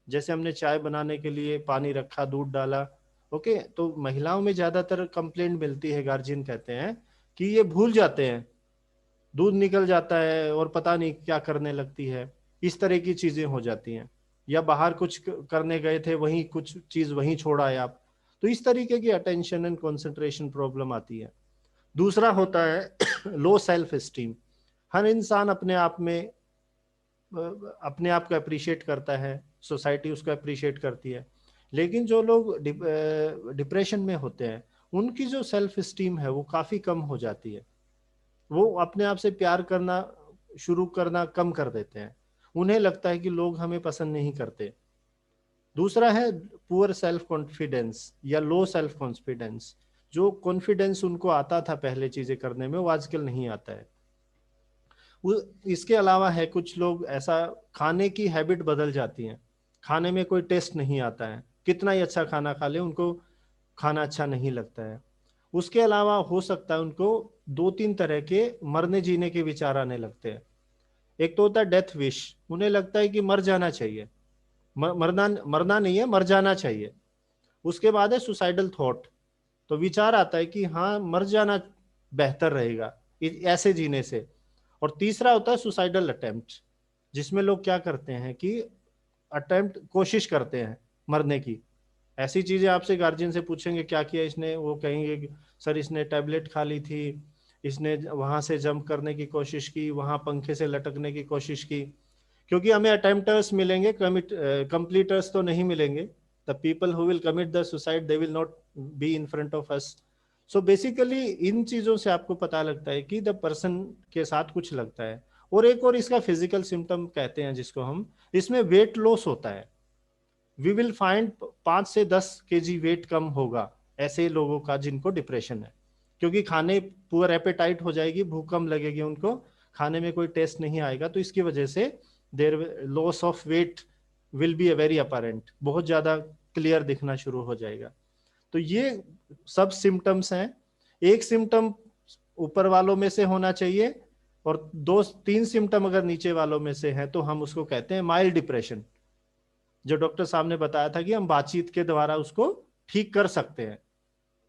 जैसे हमने चाय बनाने के लिए पानी रखा, दूध डाला, ओके, तो महिलाओं में ज्यादातर कंप्लेंट मिलती है, गार्जियन कहते हैं कि ये भूल जाते हैं, दूध निकल जाता है और पता नहीं क्या करने लगती है, इस तरह की चीजें हो जाती हैं, या बाहर कुछ करने गए थे वहीं कुछ चीज वहीं छोड़ आए आप, तो इस तरीके की अटेंशन एंड कंसंट्रेशन प्रॉब्लम आती है। दूसरा होता है लो सेल्फ एस्टीम। हर इंसान अपने आप को अप्रिशिएट करता है, सोसाइटी उसको अप्रिशिएट करती है, लेकिन जो लोग डिप्रेशन में होते हैं उनकी जो सेल्फ एस्टीम है वो काफी कम हो जाती है, वो अपने आप से प्यार करना शुरू करना कम कर देते हैं, उन्हें लगता है कि लोग हमें पसंद नहीं करते, दूसरा है पुअर सेल्फ कॉन्फिडेंस या लो सेल्फ कॉन्फिडेंस। जो कॉन्फिडेंस उनको आता था पहले चीजें करने में, वो आजकल नहीं आता है। इसके अलावा है कुछ लोग ऐसा, खाने की हैबिट बदल जाती है, खाने में कोई टेस्ट नहीं आता है, कितना ही अच्छा खाना खा ले उनको खाना अच्छा नहीं लगता है। उसके अलावा हो सकता है उनको 2-3 तरह के मरने जीने के विचार आने लगते हैं। एक तो होता है डेथ विश, उन्हें लगता है कि मर जाना चाहिए, मरना नहीं है, मर जाना चाहिए। उसके बाद है सुसाइडल थॉट, तो विचार आता है कि हाँ मर जाना बेहतर रहेगा ऐसे जीने से। और तीसरा होता है सुसाइडल अटेम्प्ट, जिसमें लोग क्या करते हैं कि कोशिश करते हैं मरने की। ऐसी चीजें आपसे गार्जियन से पूछेंगे क्या किया इसने, वो कहेंगे कि सर इसने टैबलेट खा ली थी, इसने वहां से जंप करने की कोशिश की, वहां पंखे से लटकने की कोशिश की। क्योंकि हमें अटेम्प्टर्स मिलेंगे, कंप्लीटर्स तो नहीं मिलेंगे। The people who will commit the suicide they will not be in front of us. So basically इन चीजों से आपको पता लगता है कि द पर्सन के साथ कुछ लगता है। और एक और इसका फिजिकल सिम्टम कहते हैं जिसको हम, इसमें वेट लॉस होता है। वी विल फाइंड 5 से 10 केजी वेट कम होगा ऐसे लोगों का जिनको डिप्रेशन है, क्योंकि खाने पुअर एपेटाइट हो जाएगी, भूख कम लगेगी उनको, खाने में कोई टेस्ट नहीं आएगा, तो इसकी वजह से there loss of weight will be very apparent, बहुत ज्यादा क्लियर दिखना शुरू हो जाएगा। तो ये सब सिम्टम्स हैं। एक सिम्टम ऊपर वालों में से होना चाहिए और 2-3 सिम्टम अगर नीचे वालों में से है तो हम उसको कहते हैं माइल्ड डिप्रेशन, जो डॉक्टर साहब ने बताया था कि हम बातचीत के द्वारा उसको ठीक कर सकते हैं,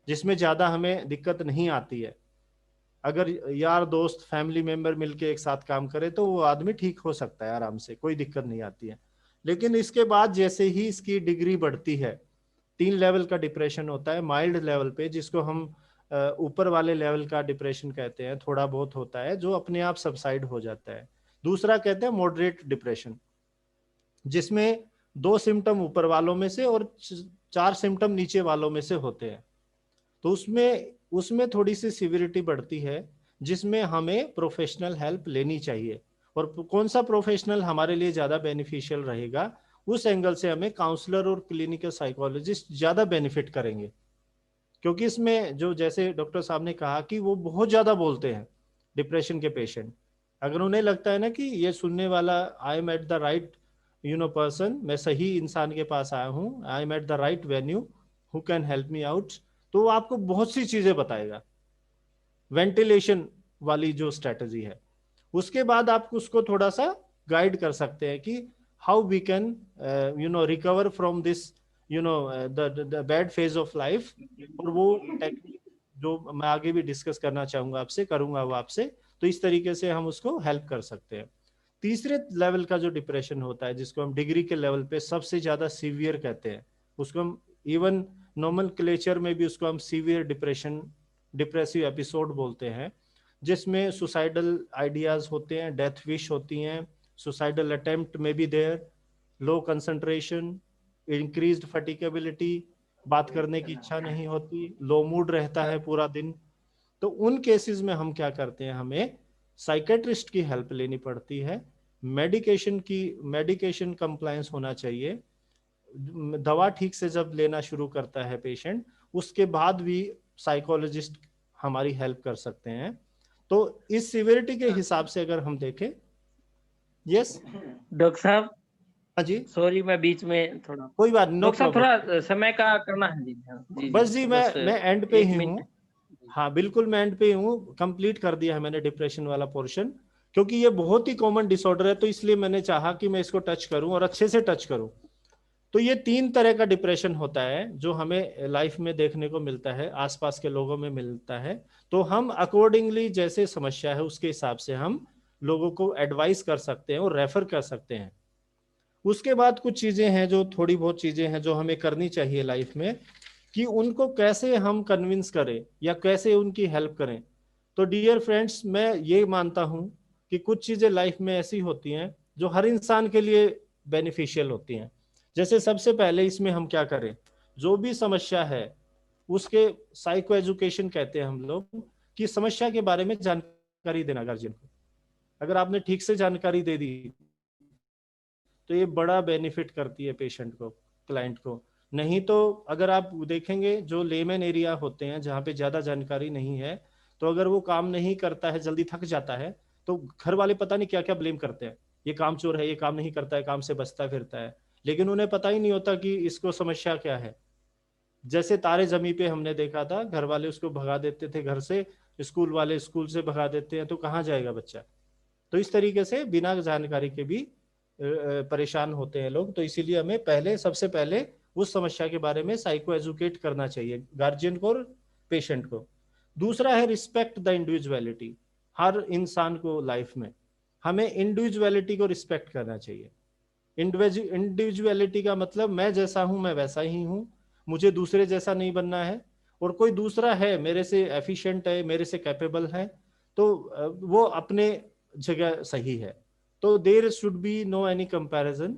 जिसमें ज्यादा हमें दिक्कत नहीं आती है। अगर यार दोस्त फैमिली मेंबर मिलके एक साथ काम करे तो वो आदमी ठीक हो सकता है आराम से, कोई दिक्कत नहीं आती है। लेकिन इसके बाद जैसे ही इसकी डिग्री बढ़ती है, 3 लेवल का डिप्रेशन होता है। माइल्ड लेवल पे, जिसको हम ऊपर वाले लेवल का डिप्रेशन कहते हैं, थोड़ा बहुत होता है जो अपने आप सबसाइड हो जाता है। दूसरा कहते हैं मॉडरेट डिप्रेशन, जिसमें 2 सिम्टम ऊपर वालों में से और 4 सिम्टम नीचे वालों में से होते हैं। तो उसमें थोड़ी सी सिविरिटी बढ़ती है, जिसमें हमें प्रोफेशनल हेल्प लेनी चाहिए। और कौन सा प्रोफेशनल हमारे लिए ज्यादा बेनिफिशियल रहेगा, उस एंगल से हमें काउंसलर और क्लिनिकल साइकोलॉजिस्ट ज्यादा बेनिफिट करेंगे। क्योंकि इसमें जो, जैसे डॉक्टर साहब ने कहा कि वो बहुत ज्यादा बोलते हैं डिप्रेशन के पेशेंट, अगर उन्हें लगता है ना कि ये सुनने वाला I am at the right person, मैं सही इंसान के पास आया हूँ, I am at the right venue who can help me out, तो वो आपको बहुत सी चीजें बताएगा। वेंटिलेशन वाली जो स्ट्रेटजी है, उसके बाद आप उसको थोड़ा सा गाइड कर सकते हैं कि how we can recover from this the bad phase of life. और वो टेक्निक जो मैं आगे भी डिस्कस करना चाहूंगा आपसे, करूंगा वो आपसे, तो इस तरीके से हम उसको हेल्प कर सकते हैं। तीसरे लेवल का जो डिप्रेशन होता है, जिसको हम डिग्री के लेवल पे सबसे ज्यादा सीवियर कहते हैं, उसको हम इवन नोमेनक्लेचर में भी उसको हम सीवियर डिप्रेशन, डिप्रेसिव एपिसोड बोलते हैं, जिसमें सुसाइडल आइडियाज होते हैं, डेथ विश होती हैं, सुसाइडल अटेम्प्ट में भी देयर, लो कंसंट्रेशन, इंक्रीज्ड फटिकेबिलिटी, बात करने की इच्छा नहीं होती, लो मूड रहता है पूरा दिन। तो उन केसेस में हम क्या करते हैं, हमें साइकेट्रिस्ट की हेल्प लेनी पड़ती है। मेडिकेशन कंप्लायंस होना चाहिए। दवा ठीक से जब लेना शुरू करता है पेशेंट, उसके बाद भी साइकोलॉजिस्ट हमारी हेल्प कर सकते हैं। तो इस सिविरिटी के हिसाब से अगर हम देखें, यस
डॉक्टर साहब,
हाँ जी,
सॉरी मैं बीच में थोड़ा,
कोई बात नहीं, नो
डॉक्टर साहब
प्रॉब्लम।
थोड़ा समय का करना है जी। हाँ, जी
बस जी,
बस
मैं एंड पे
1
ही हूँ।
मिनट।
हाँ बिल्कुल, मैं एंड पे ही हूँ, कंप्लीट कर दिया है मैंने डिप्रेशन वाला पोर्शन, क्योंकि ये बहुत ही कॉमन डिसऑर्डर है, तो इसलिए मैंने चाहा कि मैं इसको टच करूं और अच्छे से टच करूं। तो ये 3 तरह का डिप्रेशन होता है जो हमें लाइफ में देखने को मिलता है, आसपास के लोगों में मिलता है। तो हम अकॉर्डिंगली जैसे समस्या है उसके हिसाब से हम लोगों को एडवाइस कर सकते हैं और रेफर कर सकते हैं। उसके बाद कुछ चीजें हैं, जो थोड़ी बहुत चीजें हैं जो हमें करनी चाहिए लाइफ में, कि उनको कैसे हम कन्विंस करें या कैसे उनकी हेल्प करें। तो डियर फ्रेंड्स, मैं ये मानता हूं कि कुछ चीजें लाइफ में ऐसी होती हैं जो हर इंसान के लिए बेनिफिशियल होती हैं। जैसे सबसे पहले इसमें हम क्या करें, जो भी समस्या है उसके साइको एजुकेशन कहते हैं हम लोग, कि समस्या के बारे में जानकारी देना गार्जियन को। अगर आपने ठीक से जानकारी दे दी तो ये बड़ा बेनिफिट करती है पेशेंट को, क्लाइंट को। नहीं तो अगर आप देखेंगे जो लेमन एरिया होते हैं जहाँ पे ज्यादा जानकारी नहीं है, तो अगर वो काम नहीं करता है, जल्दी थक जाता है, तो घर वाले पता नहीं क्या क्या ब्लेम करते हैं, ये काम चोर है, ये काम नहीं करता है, काम से बचता फिरता है, लेकिन उन्हें पता ही नहीं होता कि इसको समस्या क्या है। जैसे तारे जमी पे हमने देखा था, घर वाले उसको भगा देते थे घर से, स्कूल वाले स्कूल से भगा देते हैं, तो कहाँ जाएगा बच्चा। तो इस तरीके से बिना जानकारी के भी परेशान होते हैं लोग। तो इसीलिए हमें सबसे पहले उस समस्या के बारे में साइको एजुकेट करना चाहिए गार्जियन को और पेशेंट को। दूसरा है रिस्पेक्ट द इंडिविजुअलिटी। हर इंसान को लाइफ में हमें इंडिविजुअलिटी को रिस्पेक्ट करना चाहिए। इंडिविजुअलिटी का मतलब मैं जैसा हूं मैं वैसा ही हूं, मुझे दूसरे जैसा नहीं बनना है। और कोई दूसरा है मेरे से एफिशिएंट है, मेरे से कैपेबल है, तो वो अपने जगह सही है। तो there should be no any comparison.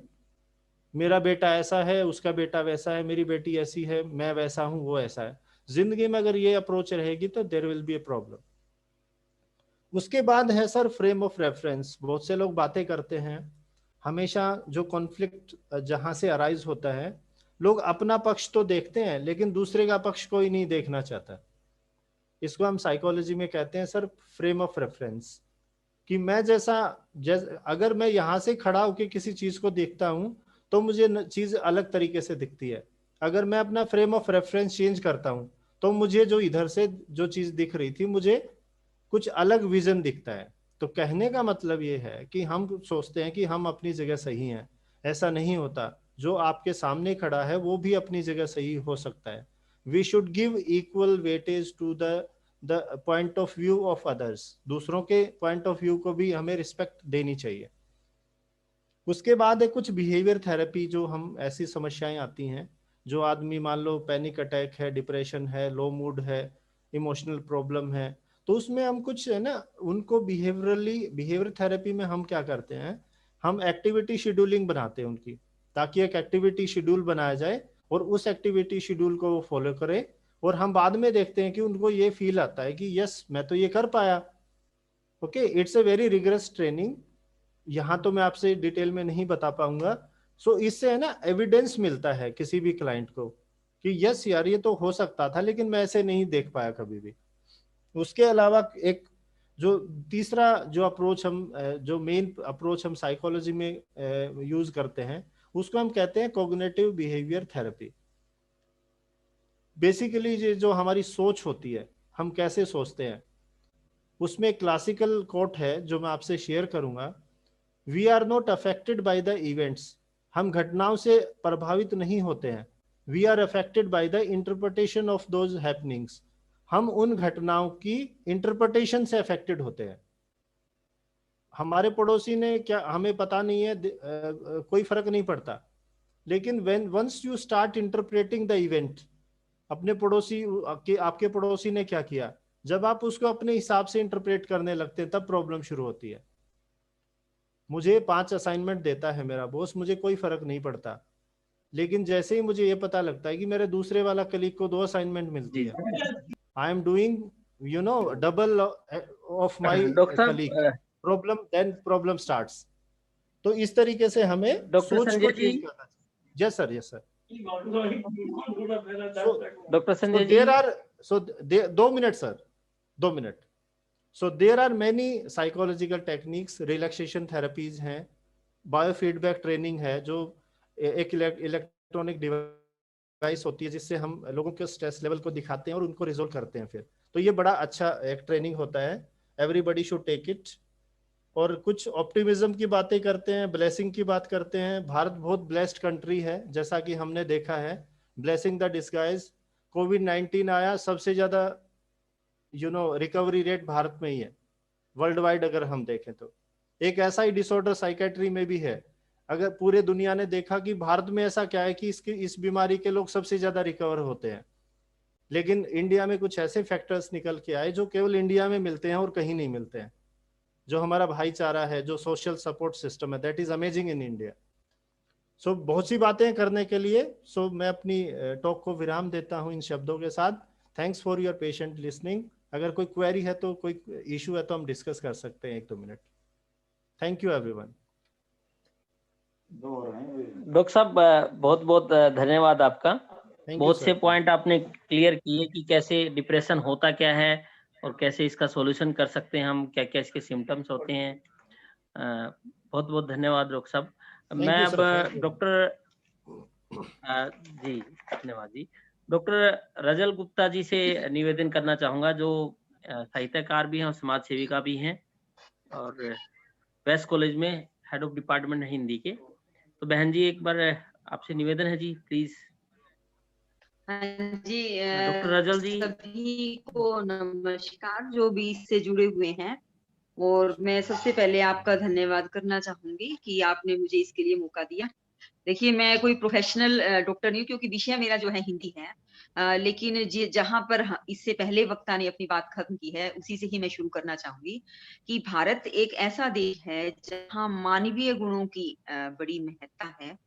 मेरा बेटा ऐसा है, उसका बेटा वैसा है, मेरी बेटी ऐसी है, मैं वैसा हूं, वो ऐसा है। जिंदगी में अगर ये अप्रोच रहेगी तो there will be a problem. उसके बाद है सर फ्रेम ऑफ रेफरेंस। बहुत से लोग बातें करते हैं, हमेशा जो कॉन्फ्लिक्ट जहां से अराइज होता है, लोग अपना पक्ष तो देखते हैं लेकिन दूसरे का पक्ष कोई नहीं देखना चाहता। इसको हम साइकोलॉजी में कहते हैं सर फ्रेम ऑफ रेफरेंस। कि मैं अगर मैं यहां से खड़ा होकर किसी चीज को देखता हूं तो मुझे चीज अलग तरीके से दिखती है। अगर मैं अपना फ्रेम ऑफ रेफरेंस चेंज करता हूं तो मुझे जो इधर से जो चीज दिख रही थी, मुझे कुछ अलग विजन दिखता है। तो कहने का मतलब ये है कि हम सोचते हैं कि हम अपनी जगह सही हैं, ऐसा नहीं होता। जो आपके सामने खड़ा है वो भी अपनी जगह सही हो सकता है। We should give equal weightage to the point of view of others. दूसरों के पॉइंट ऑफ व्यू को भी हमें रिस्पेक्ट देनी चाहिए। उसके बाद है कुछ बिहेवियर थेरेपी। जो हम ऐसी समस्याएं आती हैं, जो आदमी मान लो पैनिक अटैक है, डिप्रेशन है, लो मूड है, इमोशनल प्रॉब्लम है, तो उसमें हम कुछ है ना उनको बिहेवियर थेरेपी में हम क्या करते हैं, हम एक्टिविटी शेड्यूलिंग बनाते हैं उनकी, ताकि एक एक्टिविटी शेड्यूल बनाया जाए और उस एक्टिविटी शेड्यूल को वो फॉलो करे। और हम बाद में देखते हैं कि उनको ये फील आता है कि यस मैं तो ये कर पाया। Okay, it's a very rigorous training. यहाँ तो मैं आपसे डिटेल में नहीं बता पाऊंगा। सो इससे है ना एविडेंस मिलता है किसी भी क्लाइंट को कि यस यार ये तो हो सकता था, लेकिन मैं ऐसे नहीं देख पाया कभी भी। उसके अलावा एक जो तीसरा जो अप्रोच हम जो मेन अप्रोच हम साइकोलॉजी में यूज करते हैं, उसको हम कहते हैं कॉग्निटिव बिहेवियर थेरेपी। बेसिकली ये जो हमारी सोच होती है, हम कैसे सोचते हैं, उसमें क्लासिकल कोट है जो मैं आपसे शेयर करूंगा। We are not affected by the events. हम घटनाओं से प्रभावित नहीं होते हैं। We are affected by the interpretation of those happenings. हम उन घटनाओं की इंटरप्रिटेशन से अफेक्टेड होते हैं। हमारे पड़ोसी ने क्या, हमें पता नहीं है, कोई फर्क नहीं पड़ता। लेकिन when once you start interpreting the event, अपने पड़ोसी आपके पड़ोसी ने क्या किया, जब आप उसको अपने हिसाब से इंटरप्रेट करने लगते हैं तब प्रॉब्लम शुरू होती है। मुझे 5 असाइनमेंट देता है मेरा बॉस, मुझे कोई फर्क नहीं पड़ता, लेकिन जैसे ही मुझे ये पता लगता है कि मेरे दूसरे वाला कलीग को 2 असाइनमेंट मिलती है, I am doing double of my colleague, problem starts. तो इस तरीके से हमें
डॉक्टर
सोच
संजय
को
जी,
चेंज करना चाहिए। Yes sir, yes sir.
Doctor Sanjay ji,
there are 2 minute sir, 2 minute. So there are many psychological techniques, relaxation therapies हैं, biofeedback training है, जो एक इलेक्ट्रॉनिक डिवाइस होती है जिससे हम लोगों के स्ट्रेस लेवल को दिखाते हैं और उनको रिजोल्व करते हैं फिर। तो ये बड़ा अच्छा एक ट्रेनिंग होता है, एवरीबडी शुड टेक इट। और कुछ ऑप्टिमिज्म की बातें करते हैं, ब्लेसिंग की बात करते हैं। भारत बहुत ब्लेस्ड कंट्री है, जैसा कि हमने देखा है, ब्लेसिंग द डिस्गाइज। कोविड-19 आया, सबसे ज्यादा रिकवरी रेट भारत में ही है वर्ल्ड वाइड अगर हम देखें तो। एक ऐसा ही डिसऑर्डर साइकेट्री में भी है। अगर पूरे दुनिया ने देखा कि भारत में ऐसा क्या है कि इस बीमारी के लोग सबसे ज्यादा रिकवर होते हैं, लेकिन इंडिया में कुछ ऐसे फैक्टर्स निकल के आए जो केवल इंडिया में मिलते हैं और कहीं नहीं मिलते हैं। जो हमारा भाईचारा है, जो सोशल सपोर्ट सिस्टम है, that is amazing in India. So बहुत सी बातें करने के लिए मैं अपनी टॉक को विराम देता हूं इन शब्दों के साथ। Thanks for your patient listening. अगर कोई क्वेरी है तो, कोई इशू है तो हम डिस्कस कर सकते हैं 1-2 minute. Thank you everyone.
Doctor साहब बहुत बहुत धन्यवाद आपका।
थैंक यू
बहुत से
सर।
पॉइंट आपने क्लियर किए कि कैसे डिप्रेशन होता क्या है और कैसे इसका सॉल्यूशन कर सकते हैं हम, क्या क्या इसके सिम्टम्स होते हैं। बहुत बहुत धन्यवाद डॉक्टर साहब। मैं
you,
अब
sir. Thank you.
डॉक्टर जी धन्यवाद जी। डॉक्टर रजल गुप्ता जी से निवेदन करना चाहूंगा, जो साहित्यकार भी हैं और समाज सेविका भी हैं और वेस्ट कॉलेज में हेड ऑफ डिपार्टमेंट है हिंदी के। तो बहन जी एक बार आपसे निवेदन है जी, प्लीज।
हाँ जी,
डॉक्टर रजल जी।
सभी को नमस्कार जो भी इससे जुड़े हुए हैं, और मैं सबसे पहले आपका धन्यवाद करना चाहूंगी कि आपने मुझे इसके लिए मौका दिया। देखिए, मैं कोई प्रोफेशनल डॉक्टर नहीं हूँ, क्योंकि विषय मेरा जो है हिंदी है, लेकिन जहाँ पर इससे पहले वक्ता ने अपनी बात खत्म की है, उसी से ही मैं शुरू करना चाहूंगी कि भारत एक ऐसा देश है जहाँ मानवीय गुणों की बड़ी महत्ता है।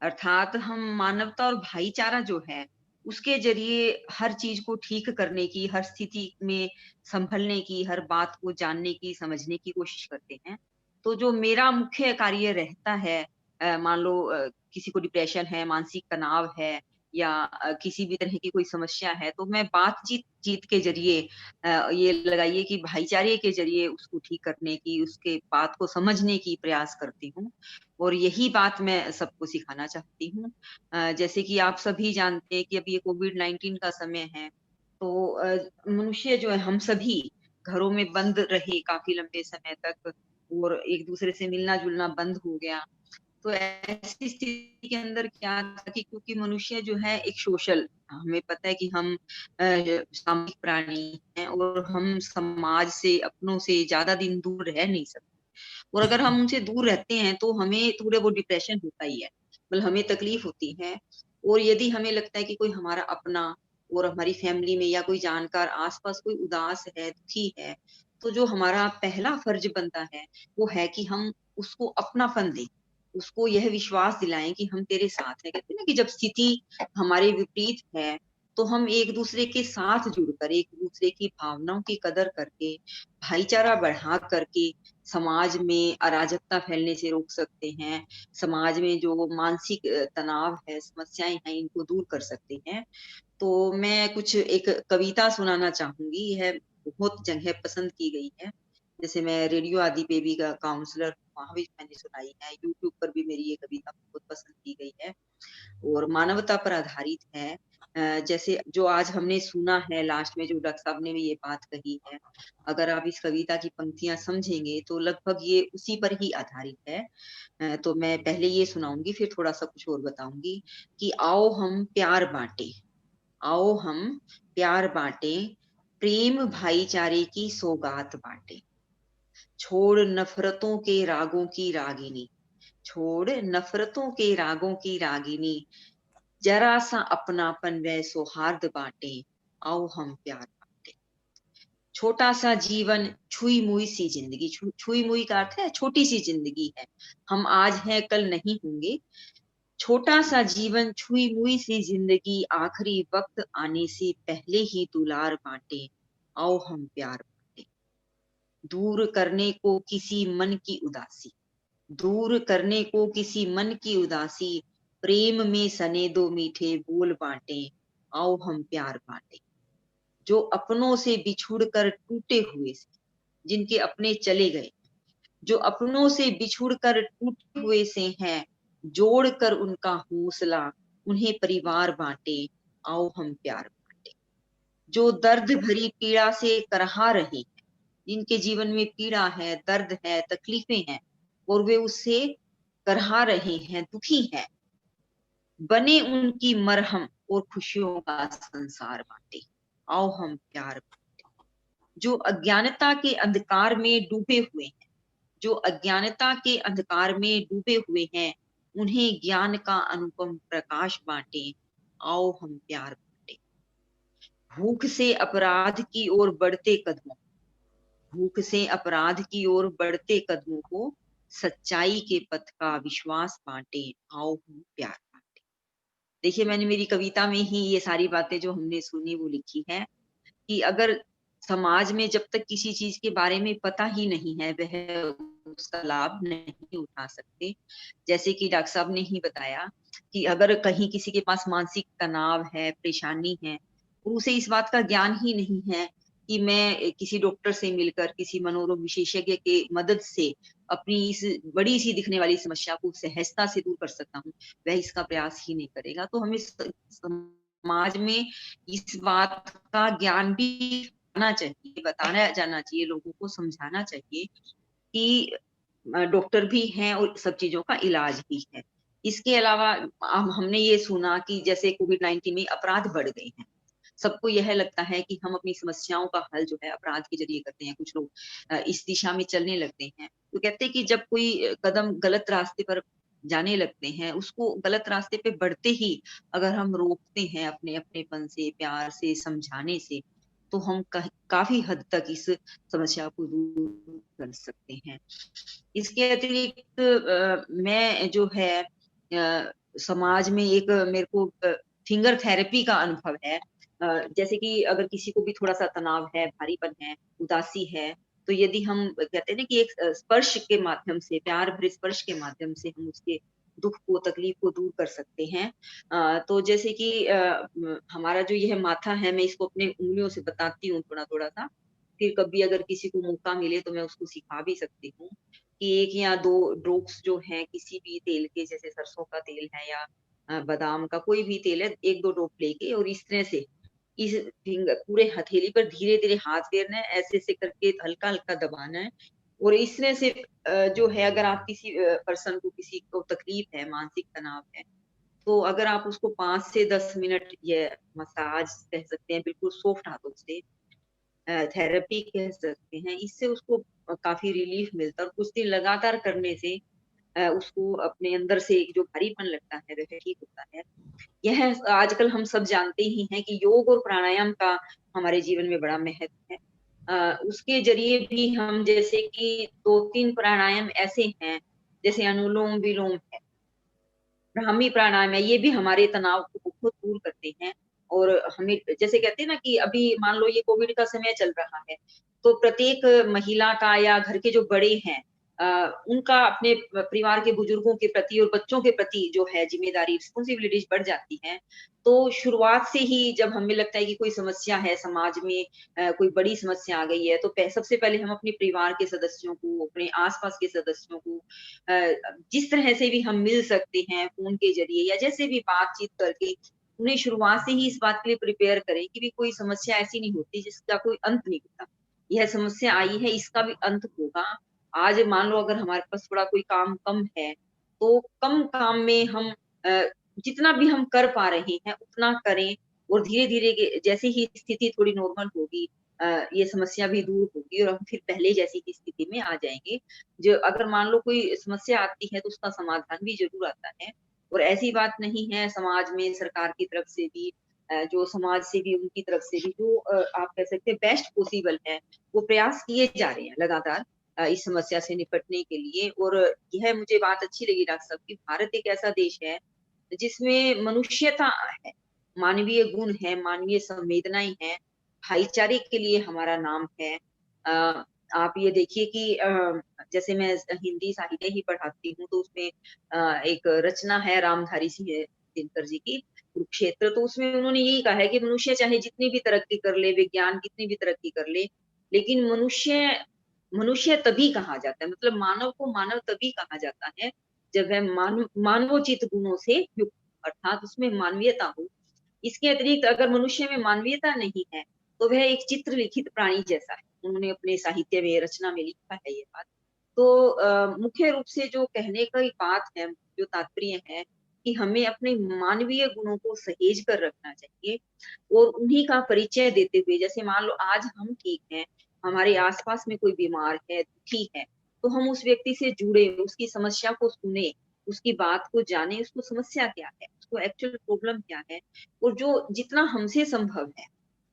अर्थात हम मानवता और भाईचारा जो है उसके जरिए हर चीज को ठीक करने की, हर स्थिति में संभलने की, हर बात को जानने की, समझने की कोशिश करते हैं। तो जो मेरा मुख्य कार्य रहता है, मान लो किसी को डिप्रेशन है, मानसिक तनाव है, या किसी भी तरह की कोई समस्या है, तो मैं बातचीत के जरिए, ये लगाइए कि भाईचारे के जरिए उसको ठीक करने की, उसके बात को समझने की प्रयास करती हूँ। और यही बात मैं सबको सिखाना चाहती हूँ। जैसे कि आप सभी जानते हैं कि अब ये कोविड-19 का समय है, तो मनुष्य जो है, हम सभी घरों में बंद रहे काफ़ी लंबे समय तक, और एक-दूसरे से मिलना-जुलना बंद हो गया। तो ऐसी स्थिति के अंदर क्या था कि क्योंकि मनुष्य जो है एक सोशल, हमें पता है कि हम सामूहिक प्राणी हैं, और हम समाज से, अपनों से ज़्यादा दिन दूर रह नहीं सकते। और अगर हम उनसे दूर रहते हैं तो हमें थोड़ा वो डिप्रेशन होता ही है, मतलब हमें तकलीफ होती है। और यदि हमें लगता है कि कोई हमारा अपना और हमारी फैमिली में या कोई जानकार आसपास कोई उदास है, दुखी है, तो जो हमारा पहला फर्ज बनता है वो है कि हम उसको अपनापन दें, उसको यह विश्वास दिलाएं कि हम तेरे साथ हैं। कहते हैं ना कि जब स्थिति हमारे विपरीत है, तो हम एक दूसरे के साथ जुड़कर, एक दूसरे की भावनाओं की कदर करके, भाईचारा बढ़ा करके समाज में अराजकता फैलने से रोक सकते हैं। समाज में जो मानसिक तनाव है, समस्याएँ हैं, इनको दूर कर सकते हैं। तो मैं कुछ एक कविता सुनाना चाहूँगी, यह बहुत जगह पसंद की गई है। जैसे मैं रेडियो आदि पे भी काउंसलर, वहाँ भी मैंने सुनाई है, यूट्यूब पर भी मेरी ये कविता बहुत पसंद की गई है, और मानवता पर आधारित है। जैसे जो आज हमने सुना है लास्ट में, जो डॉक्टर साहब ने भी ये बात कही है, अगर आप इस कविता की पंक्तियाँ समझेंगे तो लगभग ये उसी पर ही आधारित है। तो मैं पहले ये सुनाऊँगी, फिर थोड़ा-सा कुछ और बताऊँगी कि आओ हम प्यार बाँटें, आओ हम प्यार बाँटें, प्रेम भाईचारे की सौगात बाँटें। छोड़ नफ़रतों के रागों की रागिनी, छोड़ नफ़रतों के रागों की रागिनी, जरा सा अपनापन व सौहार्द बांटे, आओ हम प्यार बांटे। छोटा सा जीवन, छुई मुई सी जिंदगी, छुई मुई का अर्थ है छोटी सी जिंदगी है, हम आज हैं कल नहीं होंगे। छोटा सा जीवन, छुई मुई सी जिंदगी, आखिरी वक्त आने से पहले ही दुलार बांटे, आओ हम प्यार बांटे। दूर करने को किसी मन की उदासी, दूर करने को किसी मन की उदासी, प्रेम में सने दो मीठे बोल बांटे, आओ हम प्यार बांटे। जो अपनों से बिछुड़ कर टूटे हुए से, जिनके अपने चले गए, जो अपनों से बिछुड़ कर टूटे हुए से हैं, जोड़ कर उनका हौसला, उन्हें परिवार बांटे, आओ हम प्यार बांटे। जो दर्द भरी पीड़ा से करहा रहे हैं, जिनके जीवन में पीड़ा है, दर्द है, तकलीफें हैं, और वे उससे करहा रहे हैं, दुखी हैं, बने उनकी मरहम और खुशियों का संसार बांटे, आओ हम प्यार बांटे। जो अज्ञानता के अंधकार में डूबे हुए हैं, जो अज्ञानता के अंधकार में डूबे हुए हैं, उन्हें ज्ञान का अनुपम प्रकाश बांटे, आओ हम प्यार बांटे। भूख से अपराध की ओर बढ़ते कदमों, भूख से अपराध की ओर बढ़ते कदमों को सच्चाई के पथ का विश्वास बांटे, आओ हम प्यार बांटे। देखिए, मैंने मेरी कविता में ही ये सारी बातें जो हमने सुनी वो लिखी है कि अगर समाज में जब तक किसी चीज के बारे में पता ही नहीं है, वह उसका लाभ नहीं उठा सकते। जैसे कि डॉक्टर साहब ने ही बताया कि अगर कहीं किसी के पास मानसिक तनाव है, परेशानी है, और उसे इस बात का ज्ञान ही नहीं है कि मैं किसी डॉक्टर से मिलकर, किसी मनोरोग विशेषज्ञ के मदद से अपनी इस बड़ी सी दिखने वाली समस्या को सहजता से दूर कर सकता हूँ, वह इसका प्रयास ही नहीं करेगा। तो हमें समाज में इस बात का ज्ञान भी आना चाहिए, बताया जाना चाहिए, लोगों को समझाना चाहिए कि डॉक्टर भी हैं और सब चीजों का इलाज भी है। इसके अलावा हमने ये सुना कि जैसे कोविड-19 में अपराध बढ़ गए हैं। सबको यह लगता है कि हम अपनी समस्याओं का हल जो है अपराध के जरिए करते हैं। कुछ लोग इस दिशा में चलने लगते हैं। तो कहते हैं कि जब कोई कदम गलत रास्ते पर जाने लगते हैं, उसको गलत रास्ते पे बढ़ते ही अगर हम रोकते हैं अपने अपनेपन से, प्यार से, समझाने से, तो हम काफी हद तक इस समस्या को दूर कर सकते हैं। इसके अतिरिक्त मैं जो है समाज में एक मेरे को फिंगर थेरेपी का अनुभव है। जैसे कि अगर किसी को भी थोड़ा-सा तनाव है, भारीपन है, उदासी है, तो यदि हम कहते हैं ना कि एक स्पर्श के माध्यम से, प्यार भरे स्पर्श के माध्यम से हम उसके दुःख को, तकलीफ को दूर कर सकते हैं। तो जैसे कि हमारा जो यह माथा है, मैं इसको अपनी उँगलियों से बताती हूँ थोड़ा-थोड़ा सा। फिर कभी अगर किसी को मौका मिले तो मैं उसको सिखा भी सकती हूँ कि 1 या 2 ड्रॉप्स जो हैं किसी भी तेल के, जैसे सरसों का तेल है या बादाम का कोई भी तेल है, 1-2 ड्रॉप लेके और इस तरह से इस पूरे हथेली पर धीरे-धीरे हाथ फेरना है, ऐसे-ऐसे करके हल्का-हल्का दबाना है और इस तरह से जो है अगर आप किसी पर्सन को, किसी को तकलीफ है, मानसिक तनाव है, तो अगर आप उसको 5 से 10 मिनट ये मसाज कह सकते हैं, बिल्कुल सॉफ्ट हाथों से थेरेपी कह सकते हैं, इससे उसको काफ़ी रिलीफ मिलता है और कुछ दिन लगातार करने से उसको अपने अंदर से जो भारीपन लगता है, वह ठीक होता है। यह आजकल हम सब जानते ही हैं कि योग और प्राणायाम का हमारे जीवन में बड़ा महत्व है। उसके ज़रिए भी हम जैसे कि 2-3 प्राणायाम ऐसे हैं, जैसे अनुलोम-विलोम है, ब्राह्मी प्राणायाम है, ये भी हमारे तनाव को बहुत दूर करते हैं और हमें जैसे कहते हैं ना कि अभी मान लो ये कोविड का समय चल रहा है, तो प्रत्येक महिला का या घर के जो बड़े हैं उनका अपने परिवार के बुजुर्गों के प्रति और बच्चों के प्रति जो है ज़िम्मेदारी, रिस्पॉन्सिबिलिटीज़ बढ़ जाती हैं। तो शुरुआत से ही जब हमें लगता है कि कोई समस्या है समाज में, कोई बड़ी समस्या आ गई है, तो सबसे पहले हम अपने परिवार के सदस्यों को, अपने आस-पास के सदस्यों को जिस तरह से भी हम मिल सकते हैं फ़ोन के ज़रिए या जैसे भी बातचीत करके, उन्हें शुरुआत से ही इस बात के लिए प्रिपेयर करें कि भी कोई समस्या ऐसी नहीं होती जिसका कोई अंत नहीं होता। यह समस्या आई है, इसका भी अंत होगा। आज मान लो अगर हमारे पास थोड़ा कोई काम कम है, तो कम काम में हम जितना भी हम कर पा रहे हैं उतना करें और धीरे-धीरे के जैसे ही स्थिति थोड़ी नॉर्मल होगी ये समस्या भी दूर होगी और हम फिर पहले जैसी की स्थिति में आ जाएँगे। जो अगर मान लो कोई समस्या आती है तो उसका समाधान भी ज़रूर आता है और ऐसी बात नहीं है समाज में सरकार की तरफ से भी जो समाज से भी उनकी तरफ से भी जो आप कह सकते हैं बेस्ट पॉसिबल है, वो प्रयास किए जा रहे हैं लगातार इस समस्या से निपटने के लिए और यह मुझे बात अच्छी लगी डॉक्टर साहब कि भारत एक ऐसा देश है जिसमें मनुष्यता है, मानवीय गुण है, मानवीय संवेदनाएँ हैं, भाईचारे के लिए हमारा नाम है। आप ये देखिए कि जैसे मैं हिंदी साहित्य ही पढ़ाती हूँ तो उसमें एक रचना है रामधारी सिंह दिनकर जी की कुरुक्षेत्र, तो उसमें उन्होंने यही कहा है कि मनुष्य चाहे जितनी भी तरक्की कर ले, विज्ञान कितनी भी तरक्की कर ले, लेकिन मनुष्य मनुष्य तभी कहा जाता है, मतलब मानव को मानव तभी कहा जाता है जब वह मानवोचित गुणों से युक्त, अर्थात उसमें मानवीयता हो। इसके अतिरिक्त अगर मनुष्य में मानवीयता नहीं है, तो वह एक चित्र लिखित प्राणी जैसा है। उन्होंने अपने साहित्य में, रचना में लिखा है ये बात। तो मुख्य रूप से जो कहने का बात है, जो तात्पर्य है कि हमें अपने मानवीय गुणों को सहेज कर रखना चाहिए और उन्हीं का परिचय देते हुए, जैसे मान लो आज हम ठीक हैं, हमारे आस-पास में कोई बीमार है, दुखी है, तो हम उस व्यक्ति से जुड़े, उसकी समस्या को सुने, उसकी बात को जाने, उसको समस्या क्या है, उसको एक्चुअल प्रॉब्लम क्या है और जो जितना हमसे संभव है,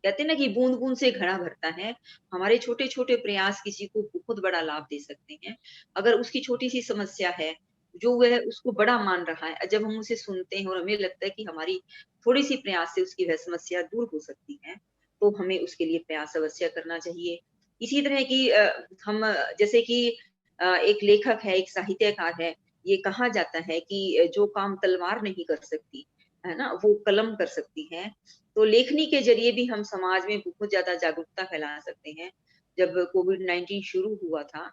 कहते हैं ना कि बूंद-बूंद से घड़ा भरता है, हमारे छोटे-छोटे प्रयास किसी को बहुत बड़ा लाभ दे सकते हैं। अगर उसकी छोटी-सी समस्या है, जो वह उसको बड़ा मान रहा है, जब हम उसे सुनते हैं और हमें लगता है कि हमारी थोड़ी-सी प्रयास से उसकी वह समस्या दूर हो सकती है, तो हमें उसके लिए प्रयास अवश्य करना चाहिए। इसी तरह की हम जैसे कि एक लेखक है, एक साहित्यकार है, ये कहा जाता है कि जो काम तलवार नहीं कर सकती, है ना, वो कलम कर सकती है। तो लेखनी के ज़रिए भी हम समाज में बहुत ज़्यादा जागरूकता फैला सकते हैं। जब कोविड-19 शुरू हुआ था,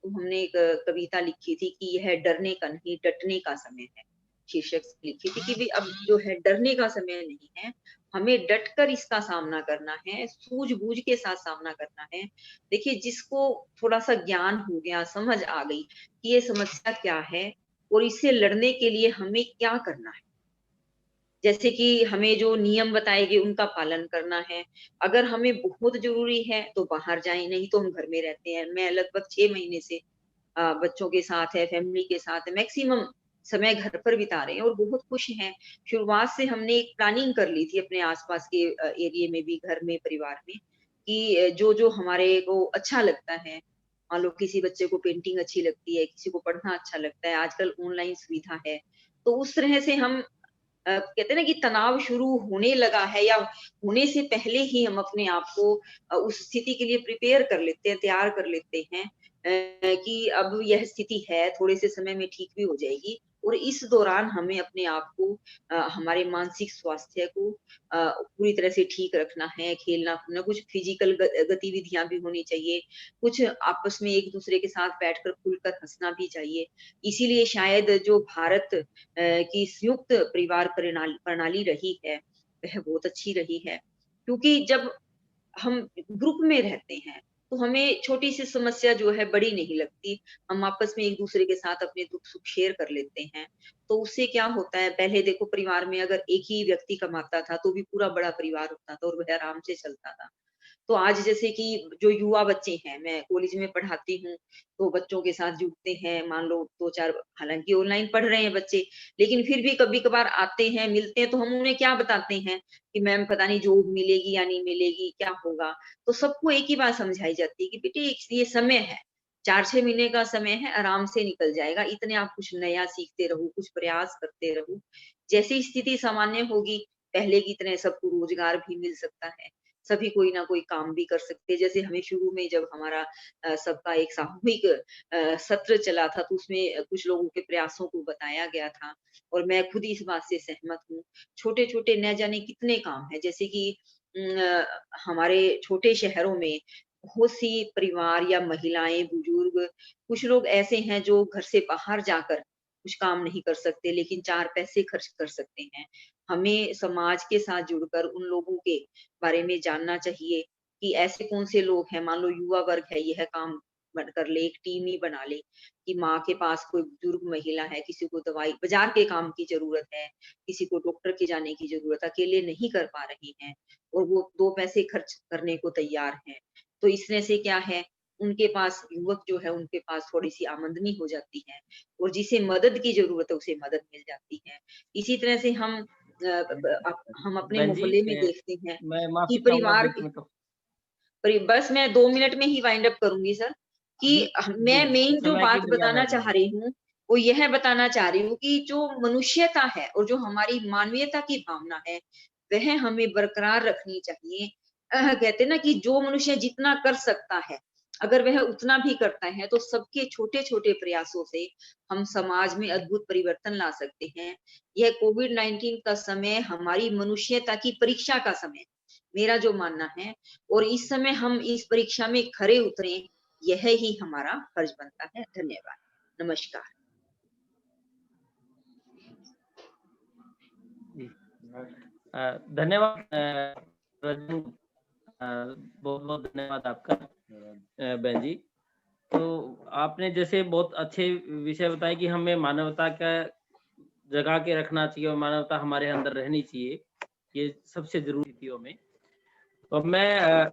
तो हमने एक कविता लिखी थी कि यह डरने का नहीं, डटने का समय है। शीर्षक से लिखी थी कि भई अब जो है डरने का समय नहीं है, हमें डटकर इसका सामना करना है, सूझ-बूझ के साथ सामना करना है। देखिए, जिसको थोड़ा-सा ज्ञान हो गया, समझ आ गई कि ये समस्या क्या है और इससे लड़ने के लिए हमें क्या करना है। जैसे कि हमें जो नियम बताए गए उनका पालन करना है। अगर हमें बहुत ज़रूरी है तो बाहर जाएँ, नहीं तो हम घर में रहते हैं। मैं लगभग 6 महीने से बच्चों के साथ है, फैमिली के साथ है, मैक्सिमम समय घर पर बिता रहे हैं और बहुत खुश हैं। शुरुआत से हमने एक प्लानिंग कर ली थी अपने आस-पास के एरिये में भी, घर में, परिवार में कि जो-जो हमारे को अच्छा लगता है, मान लो किसी बच्चे को पेंटिंग अच्छी लगती है, किसी को पढ़ना अच्छा लगता है, आजकल ऑनलाइन सुविधा है। तो उस तरह से हम कहते हैं ना कि तनाव शुरू होने लगा है या होने से पहले ही हम अपने आप को उस स्थिति के लिए प्रिपेयर कर लेते हैं, तैयार कर लेते हैं कि अब यह स्थिति है, थोड़े से समय में ठीक भी हो जाएगी और इस दौरान हमें अपने आप को हमारे मानसिक स्वास्थ्य को पूरी तरह से ठीक रखना है, खेलना-कूदना, कुछ फिजिकल गतिविधियाँ भी होनी चाहिए, कुछ आपस में एक-दूसरे के साथ बैठकर खुलकर हँसना भी चाहिए। इसीलिए शायद जो भारत की संयुक्त परिवार प्रणाली रही है, वह बहुत अच्छी रही है। क्योंकि जब हम ग्रुप में रहते हैं, तो हमें छोटी-सी समस्या जो है बड़ी नहीं लगती। हम आपस में एक-दूसरे के साथ अपने दुःख-सुख शेयर कर लेते हैं। तो उससे क्या होता है, पहले देखो परिवार में अगर एक ही व्यक्ति कमाता था, तो भी पूरा बड़ा परिवार होता था और वह आराम से चलता था। तो आज जैसे कि जो युवा बच्चे हैं, मैं कॉलेज में पढ़ाती हूँ, तो बच्चों के साथ जुड़ते हैं, मान लो 2-4 हालाँकि ऑनलाइन पढ़ रहे हैं बच्चे, लेकिन फिर भी कभी-कभार आते हैं, मिलते हैं, तो हम उन्हें क्या बताते हैं कि मैम पता नहीं जॉब मिलेगी या नहीं मिलेगी, क्या होगा? तो सबको एक ही बात समझाई जाती है कि बेटे ये समय है, 4-6 महीने का समय है, आराम से निकल जाएगा, इतने आप कुछ नया सीखते रहो, कुछ प्रयास करते रहो। जैसी स्थिति सामान्य होगी, पहले की तरह सबको रोज़गार भी मिल सकता है। सभी कोई ना कोई काम भी कर सकते हैं। जैसे हमें शुरू में जब हमारा सबका एक सामूहिक सत्र चला था, तो उसमें कुछ लोगों के प्रयासों को बताया गया था और मैं खुद इस बात से सहमत हूँ। छोटे-छोटे न जाने कितने काम हैं, जैसे कि हमारे छोटे शहरों में बहुत सी परिवार या महिलाएँ, बुजुर्ग, कुछ लोग ऐसे हैं जो घर से बाहर जाकर कुछ काम नहीं कर सकते, लेकिन 4 पैसे खर्च कर सकते हैं। हमें समाज के साथ जुड़कर उन लोगों के बारे में जानना चाहिए कि ऐसे कौन से लोग हैं, मान लो युवा वर्ग है, यह काम कर ले, एक टीम ही बना ले कि माँ के पास कोई बुजुर्ग महिला है, किसी को दवाई बाजार के काम की ज़रूरत है, किसी को डॉक्टर के जाने की ज़रूरत है, अकेले नहीं कर पा रही हैं और वो 2 पैसे खर्च करने को तैयार हैं। तो इस तरह से क्या है, उनके पास युवक जो है, उनके पास थोड़ी-सी आमदनी हो जाती है और जिसे मदद की ज़रूरत है, उसे मदद मिल जाती है। इसी तरह से हम हम अपने
बहन जी
मोहल्ले में देखते हैं
मैं
कि
माफ़ी चाहूँगा
परिवार
बीच में तो
बस मैं 2 मिनट में ही वाइंड अप करूँगी सर, कि
जी,
मैं
जी,
मेन जो
समय की
बात
मर्यादा
बताना
है
चाह
बहन।
रही हूँ, वो यह बताना चाह रही हूँ कि जो मनुष्यता है और जो हमारी मानवीयता की भावना है, वह हमें बरकरार रखनी चाहिए। कहते हैं ना कि जो मनुष्य जितना कर सकता है, अगर वह उतना भी करता है, तो सबके छोटे-छोटे प्रयासों से हम समाज में अद्भुत परिवर्तन ला सकते हैं। यह कोविड-19 का समय हमारी मनुष्यता की परीक्षा का समय है, मेरा जो मानना है। और इस समय हम इस परीक्षा में खरे उतरें, यह ही हमारा फर्ज बनता है। धन्यवाद। नमस्कार।
जी। धन्यवाद रजनी, बहुत-बहुत धन्यवाद आपका बहन जी। तो आपने जैसे बहुत अच्छे विषय बताए कि हमें मानवता का जगा के रखना चाहिए और मानवता हमारे अंदर रहनी चाहिए, ये सबसे ज़रूरी स्थितियों में। तो मैं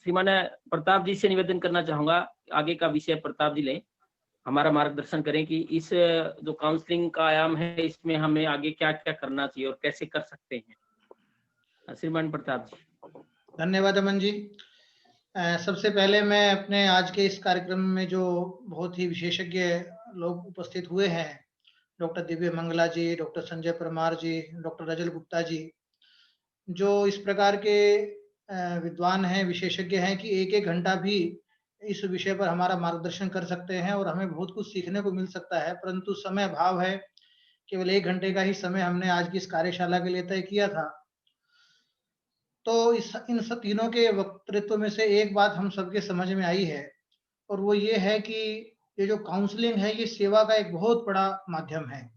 श्रीमान प्रताप जी से निवेदन करना चाहूँगा, आगे का विषय प्रताप जी लें, हमारा मार्गदर्शन करें कि इस जो काउंसलिंग का आयाम है, इसमें हमें आगे क्या-क्या करना चाहिए और कैसे कर सकते हैं? श्रीमान प्रताप जी।
धन्यवाद अमन जी। सबसे पहले मैं अपने आज के इस कार्यक्रम में जो बहुत ही विशेषज्ञ लोग उपस्थित हुए हैं, डॉक्टर दिव्य मंगला जी, डॉक्टर संजय परमार जी, डॉक्टर रजल गुप्ता जी, जो इस प्रकार के विद्वान हैं, विशेषज्ञ हैं कि एक-एक घंटा भी इस विषय पर हमारा मार्गदर्शन कर सकते हैं और हमें बहुत कुछ सीखने को मिल सकता है, परंतु समय अभाव है। केवल 1 घंटे का ही समय हमने आज की इस कार्यशाला के लिए तय किया था। तो इन सब तीनों के वक्तृत्व में से एक बात हम सबके समझ में आई है, और वो ये है कि ये जो काउंसलिंग है, ये सेवा का एक बहुत बड़ा माध्यम है।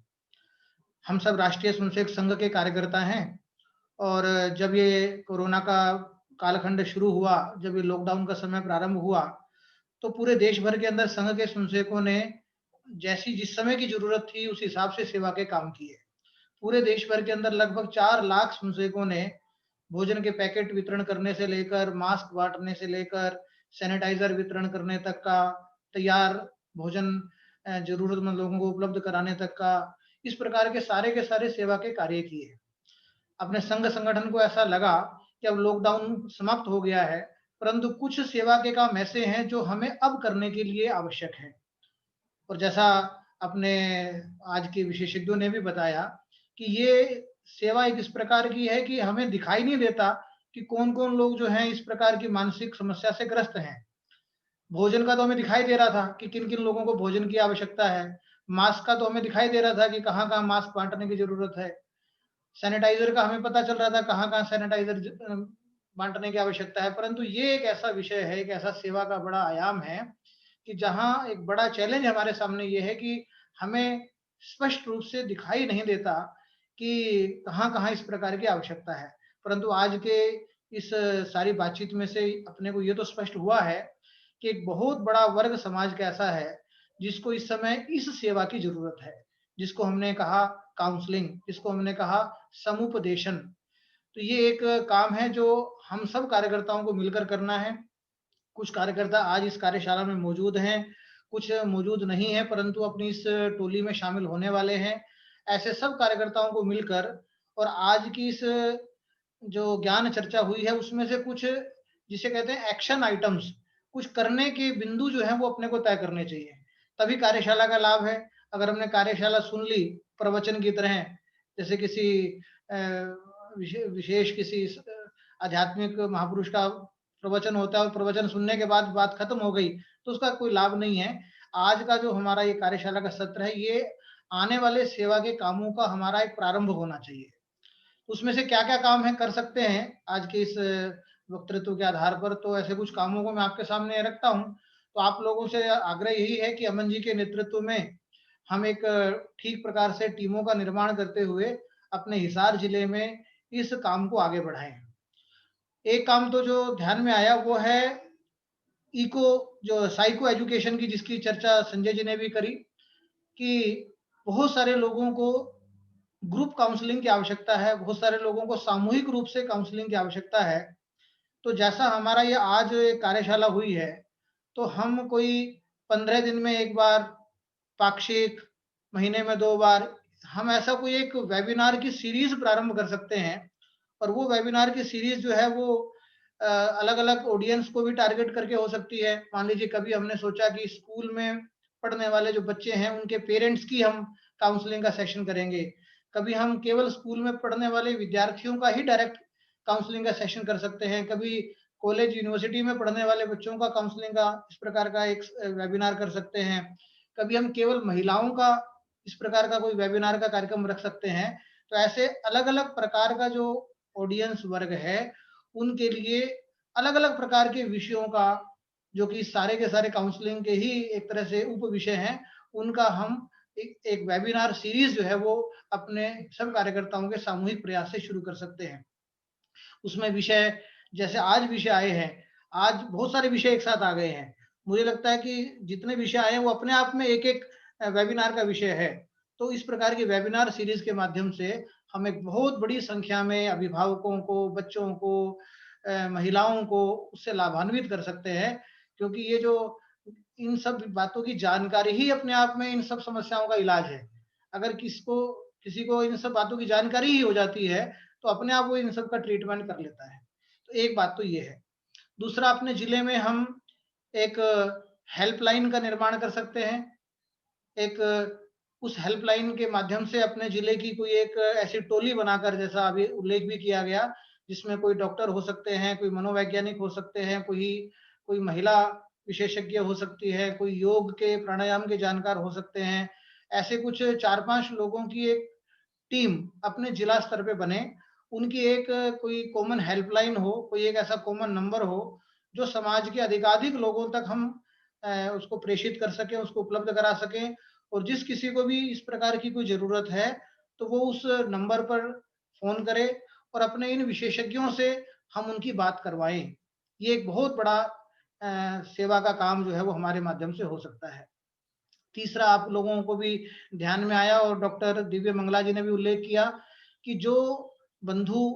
हम सब राष्ट्रीय स्वयंसेवक संघ के कार्यकर्ता हैं, और जब ये कोरोना का कालखंड शुरू हुआ, जब ये लॉकडाउन का समय प्रारंभ हुआ, तो पूरे देश भर के अंदर संघ के स्वयंसेवकों ने जैसी जिस समय की जरूरत थी उस हिसाब से सेवा के काम किए। पूरे देश भर के अंदर लगभग 4 लाख स्वयंसेवकों ने भोजन के पैकेट वितरण करने से लेकर, मास्क बांटने से लेकर, सैनिटाइजर वितरण करने तक का, तैयार भोजन जरूरतमंद लोगों को उपलब्ध कराने तक का, इस प्रकार के सारे सेवा के कार्य किए। अपने संघ संगठन को ऐसा लगा कि अब लॉकडाउन समाप्त हो गया है, परंतु कुछ सेवा के काम ऐसे हैं जो हमें अब करने के लिए आवश्यक है। और जैसा अपने आज के विशेषज्ञों ने भी बताया कि ये सेवा एक इस प्रकार की है कि हमें दिखाई नहीं देता कि कौन-कौन लोग जो हैं इस प्रकार की मानसिक समस्या से ग्रस्त हैं। भोजन का तो हमें दिखाई दे रहा था कि किन-किन लोगों को भोजन की आवश्यकता है। मास्क का तो हमें दिखाई दे रहा था कि कहाँ-कहाँ मास्क बाँटने की ज़रूरत है। सैनिटाइज़र का हमें पता चल रहा था कहाँ-कहाँ सैनिटाइज़र बाँटने की आवश्यकता है। परंतु ये एक ऐसा विषय है, एक ऐसा सेवा का बड़ा आयाम है कि जहाँ एक बड़ा चैलेंज हमारे सामने ये है कि हमें स्पष्ट रूप से दिखाई नहीं देता कि कहाँ-कहाँ इस प्रकार की आवश्यकता है। परंतु आज के इस सारी बातचीत में से अपने को ये तो स्पष्ट हुआ है कि एक बहुत बड़ा वर्ग समाज का ऐसा है जिसको इस समय इस सेवा की ज़रूरत है, जिसको हमने कहा काउंसलिंग, जिसको हमने कहा समुपदेशन। तो ये एक काम है जो हम सब कार्यकर्ताओं को मिलकर करना है। कुछ कार्यकर्ता आज इस कार्यशाला में मौजूद हैं, कुछ मौजूद नहीं है, परंतु अपनी इस टोली में शामिल होने वाले हैं। ऐसे सब कार्यकर्ताओं को मिलकर और आज की इस जो ज्ञान चर्चा हुई है उसमें से कुछ जिसे कहते हैं एक्शन आइटम्स, कुछ करने के बिंदु जो है वो अपने को तय करने चाहिए, तभी कार्यशाला का लाभ है। अगर हमने कार्यशाला सुन ली प्रवचन की तरह, जैसे किसी विशेष किसी आध्यात्मिक महापुरुष का प्रवचन होता है और प्रवचन सुनने के बाद बात खत्म हो गई, तो उसका कोई लाभ नहीं है। आज का जो हमारा ये कार्यशाला का सत्र है, ये आने वाले सेवा के कामों का हमारा एक प्रारंभ होना चाहिए। उसमें से क्या-क्या काम है कर सकते हैं आज के इस वक्तृत्व के आधार पर, तो ऐसे कुछ कामों को मैं आपके सामने रखता हूँ। तो आप लोगों से आग्रह यही है कि अमन जी के नेतृत्व में हम एक ठीक प्रकार से टीमों का निर्माण करते हुए अपने हिसार जिले में इस काम को आगे बढ़ाएं। एक काम तो जो ध्यान में आया वो है जो साइको एजुकेशन की, जिसकी चर्चा संजय जी ने भी करी कि बहुत सारे लोगों को ग्रुप काउंसलिंग की आवश्यकता है, बहुत सारे लोगों को सामूहिक रूप से काउंसलिंग की आवश्यकता है। तो जैसा हमारा ये आज कार्यशाला हुई है, तो हम कोई 15 दिन में एक बार, पाक्षिक, महीने में 2 बार, हम ऐसा कोई एक वेबिनार की सीरीज प्रारंभ कर सकते हैं। और वो वेबिनार की सीरीज जो है वो अलग-अलग ऑडियंस को भी टारगेट करके हो सकती है। मान लीजिए कभी हमने सोचा कि स्कूल में पढ़ने वाले जो बच्चे हैं उनके पेरेंट्स की हम काउंसलिंग का सेशन करेंगे। कभी हम केवल स्कूल में पढ़ने वाले विद्यार्थियों का ही डायरेक्ट काउंसलिंग का सेशन कर सकते हैं। कभी कॉलेज यूनिवर्सिटी में पढ़ने वाले बच्चों का काउंसलिंग का इस प्रकार का एक वेबिनार कर सकते हैं। कभी हम केवल महिलाओं का इस प्रकार का कोई वेबिनार का कार्यक्रम रख सकते हैं। तो ऐसे अलग-अलग प्रकार का जो ऑडियंस वर्ग है, उनके लिए अलग-अलग प्रकार के विषयों का, जो कि सारे के सारे काउंसलिंग के ही एक तरह से उप विषय हैं, उनका हम एक वेबिनार सीरीज जो है वो अपने सब कार्यकर्ताओं के सामूहिक प्रयास से शुरू कर सकते हैं। उसमें विषय जैसे आज विषय आए हैं, आज बहुत सारे विषय एक साथ आ गए हैं। मुझे लगता है कि जितने विषय आए हैं वो अपने आप में एक-एक वेबिनार का विषय है। तो इस प्रकार की वेबिनार सीरीज के माध्यम से हम एक बहुत बड़ी संख्या में अभिभावकों को, बच्चों को, महिलाओं को उससे लाभान्वित कर सकते हैं, क्योंकि ये जो इन सब बातों की जानकारी ही अपने आप में इन सब समस्याओं का इलाज है। अगर किसी को इन सब बातों की जानकारी ही हो जाती है, तो अपने आप वो इन सब का ट्रीटमेंट कर लेता है। तो एक बात तो ये है। दूसरा, अपने जिले में हम एक हेल्पलाइन का निर्माण कर सकते हैं। एक उस हेल्पलाइन के माध्यम से अपने जिले की कोई एक ऐसी टोली बनाकर, जैसा अभी उल्लेख भी किया गया, जिसमें कोई डॉक्टर हो सकते हैं, कोई मनोवैज्ञानिक हो सकते हैं, कोई महिला विशेषज्ञ हो सकती है, कोई योग के प्राणायाम के जानकार हो सकते हैं। ऐसे कुछ 4-5 लोगों की एक टीम अपने जिला स्तर पे बने, उनकी एक कोई कॉमन हेल्पलाइन हो, कोई एक ऐसा कॉमन नंबर हो जो समाज के अधिकाधिक लोगों तक हम उसको प्रेषित कर सकें, उसको उपलब्ध करा सकें, और जिस किसी को भी इस प्रकार की कोई जरूरत है तो वो उस नंबर पर फोन करे और अपने इन विशेषज्ञों से हम उनकी बात करवाएं। ये एक बहुत बड़ा सेवा का काम जो है वो हमारे माध्यम से हो सकता है। तीसरा, आप लोगों को भी ध्यान में आया और डॉक्टर दिव्य मंगला जी ने भी उल्लेख किया कि जो बंधु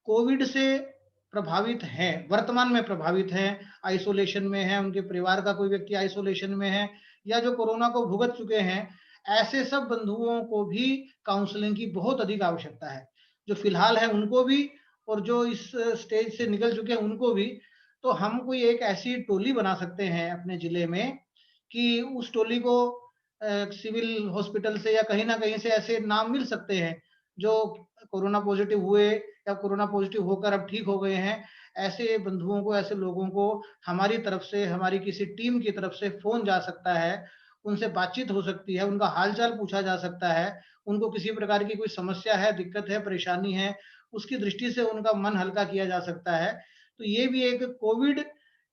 कोविड से प्रभावित हैं, वर्तमान में प्रभावित हैं, आइसोलेशन में हैं, उनके परिवार का कोई व्यक्ति आइसोलेशन में है या जो कोरोना को भुगत चुके हैं, ऐसे सब बंधुओं को भी काउंसलिंग की बहुत अधिक आवश्यकता है। जो फिलहाल है उनको भी और जो इस स्टेज से निकल चुके हैं उनको भी। तो हम कोई एक ऐसी टोली बना सकते हैं अपने जिले में कि उस टोली को सिविल हॉस्पिटल से या कहीं ना कहीं से ऐसे नाम मिल सकते हैं जो कोरोना पॉजिटिव हुए या कोरोना पॉजिटिव होकर अब ठीक हो गए हैं। ऐसे बंधुओं को, ऐसे लोगों को हमारी तरफ से, हमारी किसी टीम की तरफ से फोन जा सकता है, उनसे बातचीत हो सकती है, उनका हालचाल पूछा जा सकता है, उनको किसी प्रकार की कोई समस्या है, दिक्कत है, परेशानी है, उसकी दृष्टि से उनका मन हल्का किया जा सकता है। तो ये भी एक कोविड,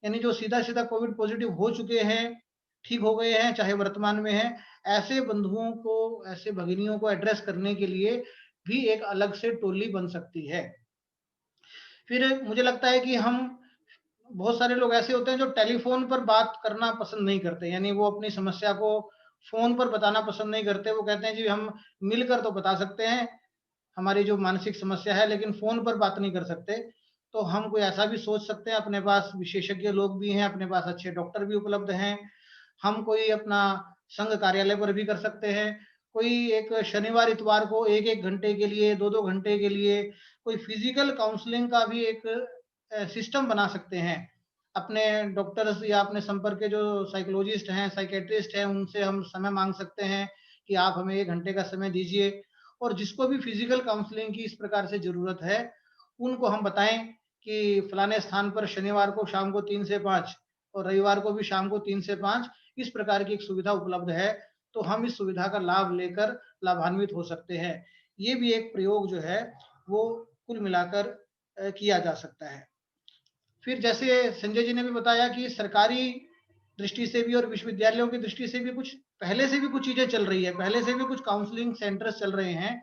यानी जो सीधा सीधा कोविड पॉजिटिव हो चुके हैं, ठीक हो गए हैं, चाहे वर्तमान में है, ऐसे बंधुओं को, ऐसे भगिनियों को एड्रेस करने के लिए भी एक अलग से टोली बन सकती है। फिर मुझे लगता है कि हम, बहुत सारे लोग ऐसे होते हैं जो टेलीफोन पर बात करना पसंद नहीं करते, यानी वो अपनी समस्या को फोन पर बताना पसंद नहीं करते। वो कहते हैं जी हम मिलकर तो बता सकते हैं हमारी जो मानसिक समस्या है, लेकिन फोन पर बात नहीं कर सकते। तो हम कोई ऐसा भी सोच सकते हैं, अपने पास विशेषज्ञ लोग भी हैं, अपने पास अच्छे डॉक्टर भी उपलब्ध हैं। हम कोई अपना संघ कार्यालय पर भी कर सकते हैं, कोई एक शनिवार इतवार को 1-1 घंटे के लिए, 2-2 घंटे के लिए कोई फिजिकल काउंसलिंग का भी एक सिस्टम बना सकते हैं। अपने डॉक्टर्स या अपने संपर्क के जो साइकोलॉजिस्ट हैं, साइकेट्रिस्ट हैं, उनसे हम समय मांग सकते हैं कि आप हमें 1 घंटे का समय दीजिए। और जिसको भी फिजिकल काउंसलिंग की इस प्रकार से जरूरत है, उनको हम बताएं कि फलाने स्थान पर शनिवार को शाम को 3 से 5 और रविवार को भी शाम को 3 से 5 इस प्रकार की एक सुविधा उपलब्ध है। तो हम इस सुविधा का लाभ लेकर लाभान्वित हो सकते हैं। ये भी एक प्रयोग जो है वो कुल मिलाकर किया जा सकता है। फिर जैसे संजय जी ने भी बताया कि सरकारी दृष्टि से भी और विश्वविद्यालयों की दृष्टि से भी कुछ पहले से भी कुछ चीजें चल रही है, पहले से भी कुछ काउंसलिंग सेंटर्स चल रहे हैं,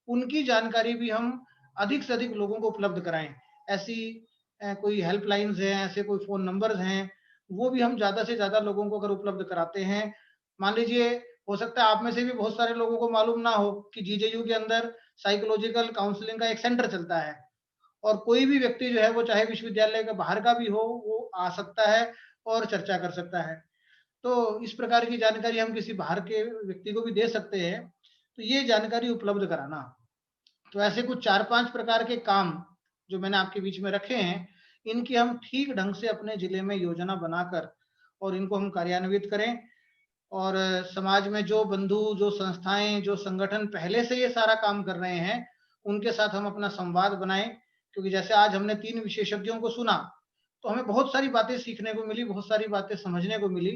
उनकी जानकारी भी हम अधिक से अधिक लोगों को उपलब्ध कराएं। ऐसी कोई हेल्पलाइंस हैं, ऐसे कोई फोन नंबर्स हैं, वो भी हम ज्यादा से ज्यादा लोगों को अगर उपलब्ध कराते हैं। मान लीजिए, हो सकता है आप में से भी बहुत सारे लोगों को मालूम ना हो कि जीजेयू के अंदर साइकोलॉजिकल काउंसलिंग का एक सेंटर चलता है, और कोई भी व्यक्ति जो है वो चाहे विश्वविद्यालय का बाहर का भी हो, वो आ सकता है और चर्चा कर सकता है। तो इस प्रकार की जानकारी हम किसी बाहर के व्यक्ति को भी दे सकते हैं। तो ये जानकारी उपलब्ध कराना, तो ऐसे कुछ 4-5 प्रकार के काम जो मैंने आपके बीच में रखे हैं, इनकी हम ठीक ढंग से अपने जिले में योजना बनाकर और इनको हम कार्यान्वित करें। और समाज में जो बंधु, जो संस्थाएं, जो संगठन पहले से ये सारा काम कर रहे हैं, उनके साथ हम अपना संवाद बनाएं। क्योंकि जैसे आज हमने 3 विशेषज्ञों को सुना, तो हमें बहुत सारी बातें सीखने को मिली, बहुत सारी बातें समझने को मिली।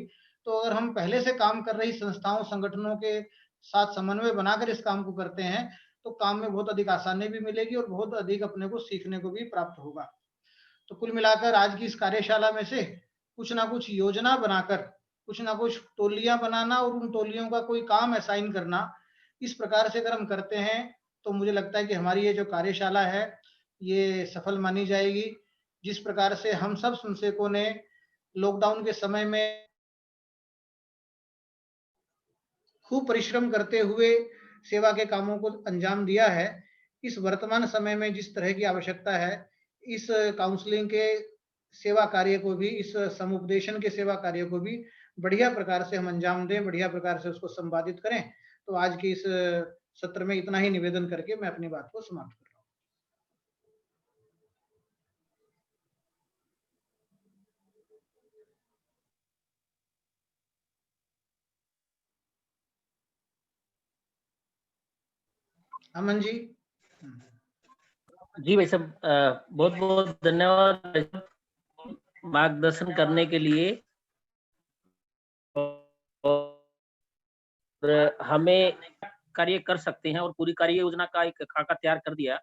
तो अगर हम पहले से काम कर रही संस्थाओं, संगठनों के साथ समन्वय बनाकर इस काम को करते हैं, तो काम में बहुत अधिक आसानी भी मिलेगी और बहुत अधिक अपने को सीखने को भी प्राप्त होगा। तो कुल मिलाकर आज की इस कार्यशाला में से कुछ ना कुछ योजना बनाकर, कुछ ना कुछ टोलियां बनाना और उन टोलियों का कोई काम असाइन करना, इस प्रकार से अगर हम करते हैं तो मुझे लगता है कि हमारी ये जो कार्यशाला है ये सफल मानी जाएगी। जिस प्रकार से हम सब संसेवकों ने लॉकडाउन के समय में खूब परिश्रम करते हुए सेवा के कामों को अंजाम दिया है, इस वर्तमान समय में जिस तरह की आवश्यकता है, इस काउंसलिंग के सेवा कार्य को भी, इस समुपदेशन के सेवा कार्य को भी बढ़िया प्रकार से हम अंजाम दें, बढ़िया प्रकार से उसको संपादित करें। तो आज के इस सत्र में इतना ही निवेदन करके मैं अपनी बात को समाप्त कर रहा हूँ। अमन जी।
जी भाई साहब, बहुत बहुत धन्यवाद मार्गदर्शन करने के लिए। और हमें कार्य कर सकते हैं और पूरी कार्य योजना का एक खाका तैयार कर दिया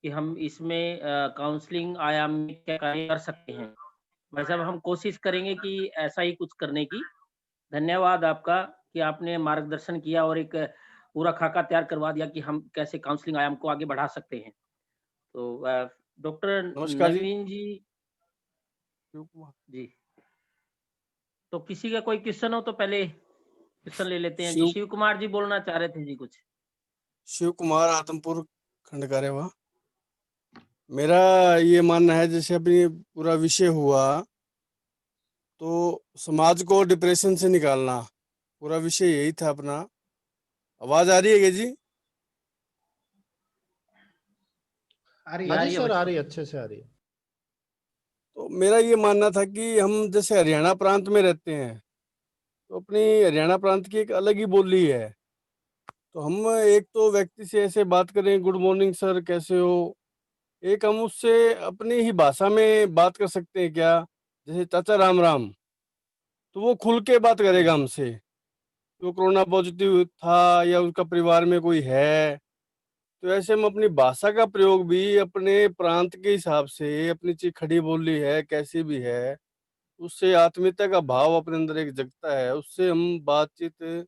कि हम इसमें काउंसलिंग आयाम में क्या कार्य कर सकते हैं। भाई साहब, हम कोशिश करेंगे कि ऐसा ही कुछ करने की। धन्यवाद आपका कि आपने मार्गदर्शन किया और एक पूरा खाका तैयार करवा दिया कि हम कैसे काउंसलिंग आयाम को आगे बढ़ा सकते हैं। तो डॉक्टर
नमस्कार जी।
नवीन जी जी, तो किसी का कोई क्वेश्चन हो तो पहले क्वेश्चन ले लेते हैं जी। शिव कुमार जी बोलना चाह रहे थे जी कुछ।
शिव कुमार, आदमपुर खंडकारेवा। मेरा ये मानना है, जैसे अभी पूरा विषय हुआ तो समाज को डिप्रेशन से निकालना, पूरा विषय यही था अपना। आवाज आ रही है क्या जी?
आ रही
हाँ
है।
जी सर, आ रही है, अच्छे से आ रही है।
तो मेरा ये मानना था कि हम जैसे हरियाणा प्रांत में रहते हैं तो अपनी हरियाणा प्रांत की एक अलग ही बोली है। तो हम एक तो व्यक्ति से ऐसे बात करें, गुड मॉर्निंग सर कैसे हो, एक हम उससे अपनी ही भाषा में बात कर सकते हैं क्या? जैसे चाचा राम राम, तो वो खुल के बात करेगा हमसे। वो कोरोना पॉजिटिव था या उसका परिवार में कोई है, तो ऐसे हम अपनी भाषा का प्रयोग भी अपने प्रांत के हिसाब से, अपनी चीज खड़ी बोली है कैसी भी है, उससे आत्मीयता का भाव अपने अंदर एक जगता है। उससे हम बातचीत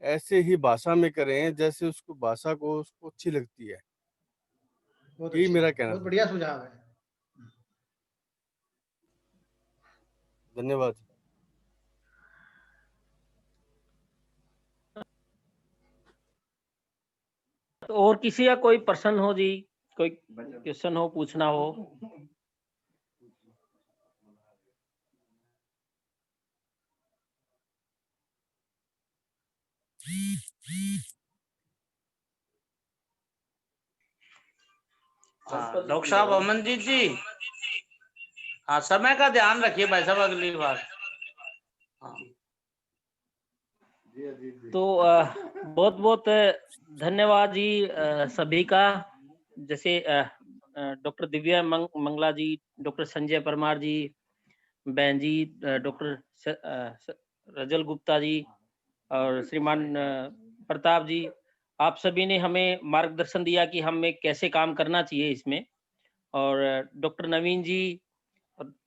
ऐसे ही भाषा में करें जैसे उसको भाषा को उसको अच्छी लगती है।
बहुत
यही
अच्छी
मेरा
बात,
कहना
बहुत
था।
बढ़िया सुझाव है।
धन्यवाद।
तो और किसी का कोई प्रश्न हो जी, कोई क्वेश्चन हो, पूछना हो?
डॉक्टर साहब, अमनजीत जी, हाँ समय का ध्यान रखिए भाई साहब अगली बार। हाँ।
तो बहुत बहुत धन्यवाद जी सभी का। जैसे डॉक्टर दिव्या मंगला जी, डॉक्टर संजय परमार जी, बहन जी, डॉक्टर रजल गुप्ता जी और श्रीमान प्रताप जी, आप सभी ने हमें मार्गदर्शन दिया कि हमें कैसे काम करना चाहिए इसमें। और डॉक्टर नवीन जी,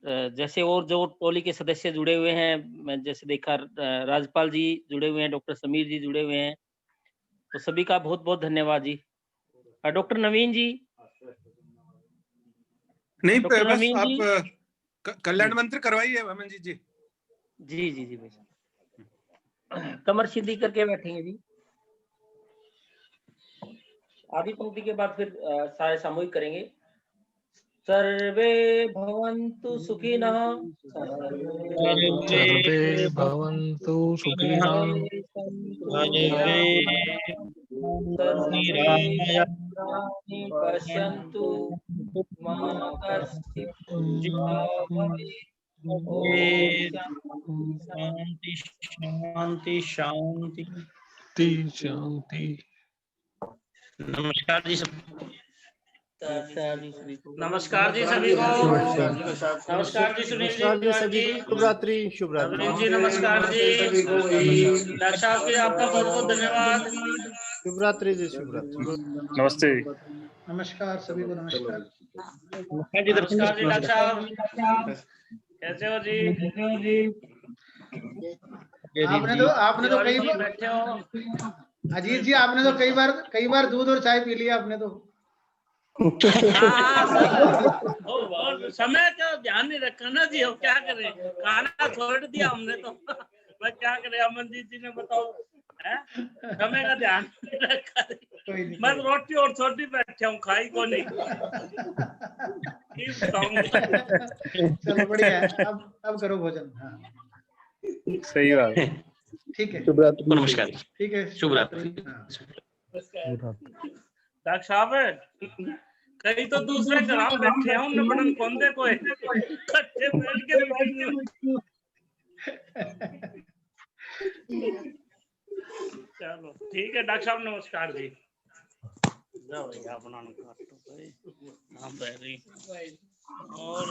जैसे और जो टोली के सदस्य जुड़े हुए हैं, मैं जैसे देखा राजपाल जी जुड़े हुए हैं, डॉक्टर समीर जी जुड़े हुए हैं, तो सभी का बहुत बहुत धन्यवाद जी। डॉक्टर नवीन जी,
नहीं,
डॉक्टर
बस
नवीन जी,
आप कल्याण मंत्र करवाइए अमनजीत जी।
जी जी जी भाई, कमर सीधी करके बैठेंगे जी। आधी पंक्ति के बाद फिर सारे सामूहिक करेंगे। सर्वे भवन्तु सुखिनः,
सर्वे भवन्तु सुखिनः,
सर्वे भद्राणि पश्यन्तु मा कश्चित् भवेत्।
शांति शांति शांति।
शांति।
नमस्कार जी सब।
नमस्कार
जी सभी को।
नमस्कार
जी सुनील
नमस्कार जी सभी को। शुभ रात्रि। शुभ रात्रि
जी। नमस्कार जी डॉक्टर साहब जी, आपका बहुत बहुत धन्यवाद।
शुभ रात्रि जी। शुभ रात्रि।
नमस्ते।
नमस्कार सभी को। नमस्कार।
नमस्कार जी डॉक्टर साहब, कैसे हो जी?
आपने तो कई बार
बैठे हो।
अजीत जी, आपने तो कई बार दूध और चाय पी लिया आपने तो।
हाँ सर, और समय का ध्यान नहीं रखा ना जी, अब क्या करें, खाना छोड़ दिया हमने तो। मैं क्या करें, अमनजीत जी ने बताओ, समय का ध्यान नहीं रखा। मैं रोटी और छोटी बैठा हूँ, खाई को नहीं।
चलो बढ़िया है, अब करो भोजन। हाँ
सही बात है।
ठीक है।
शुभ रात्रि।
नमस्कार।
ठीक है,
शुभ रात्रि। डॉक्टर साहब, कई तो दूसरे ग्राम बैठे हैं, उन्हें बड़न कौन दे कोई इकट्ठे बैठ के मीटिंग। चलो ठीक है डॉक्टर साहब, नमस्कार जी। जाओ भैया अपना और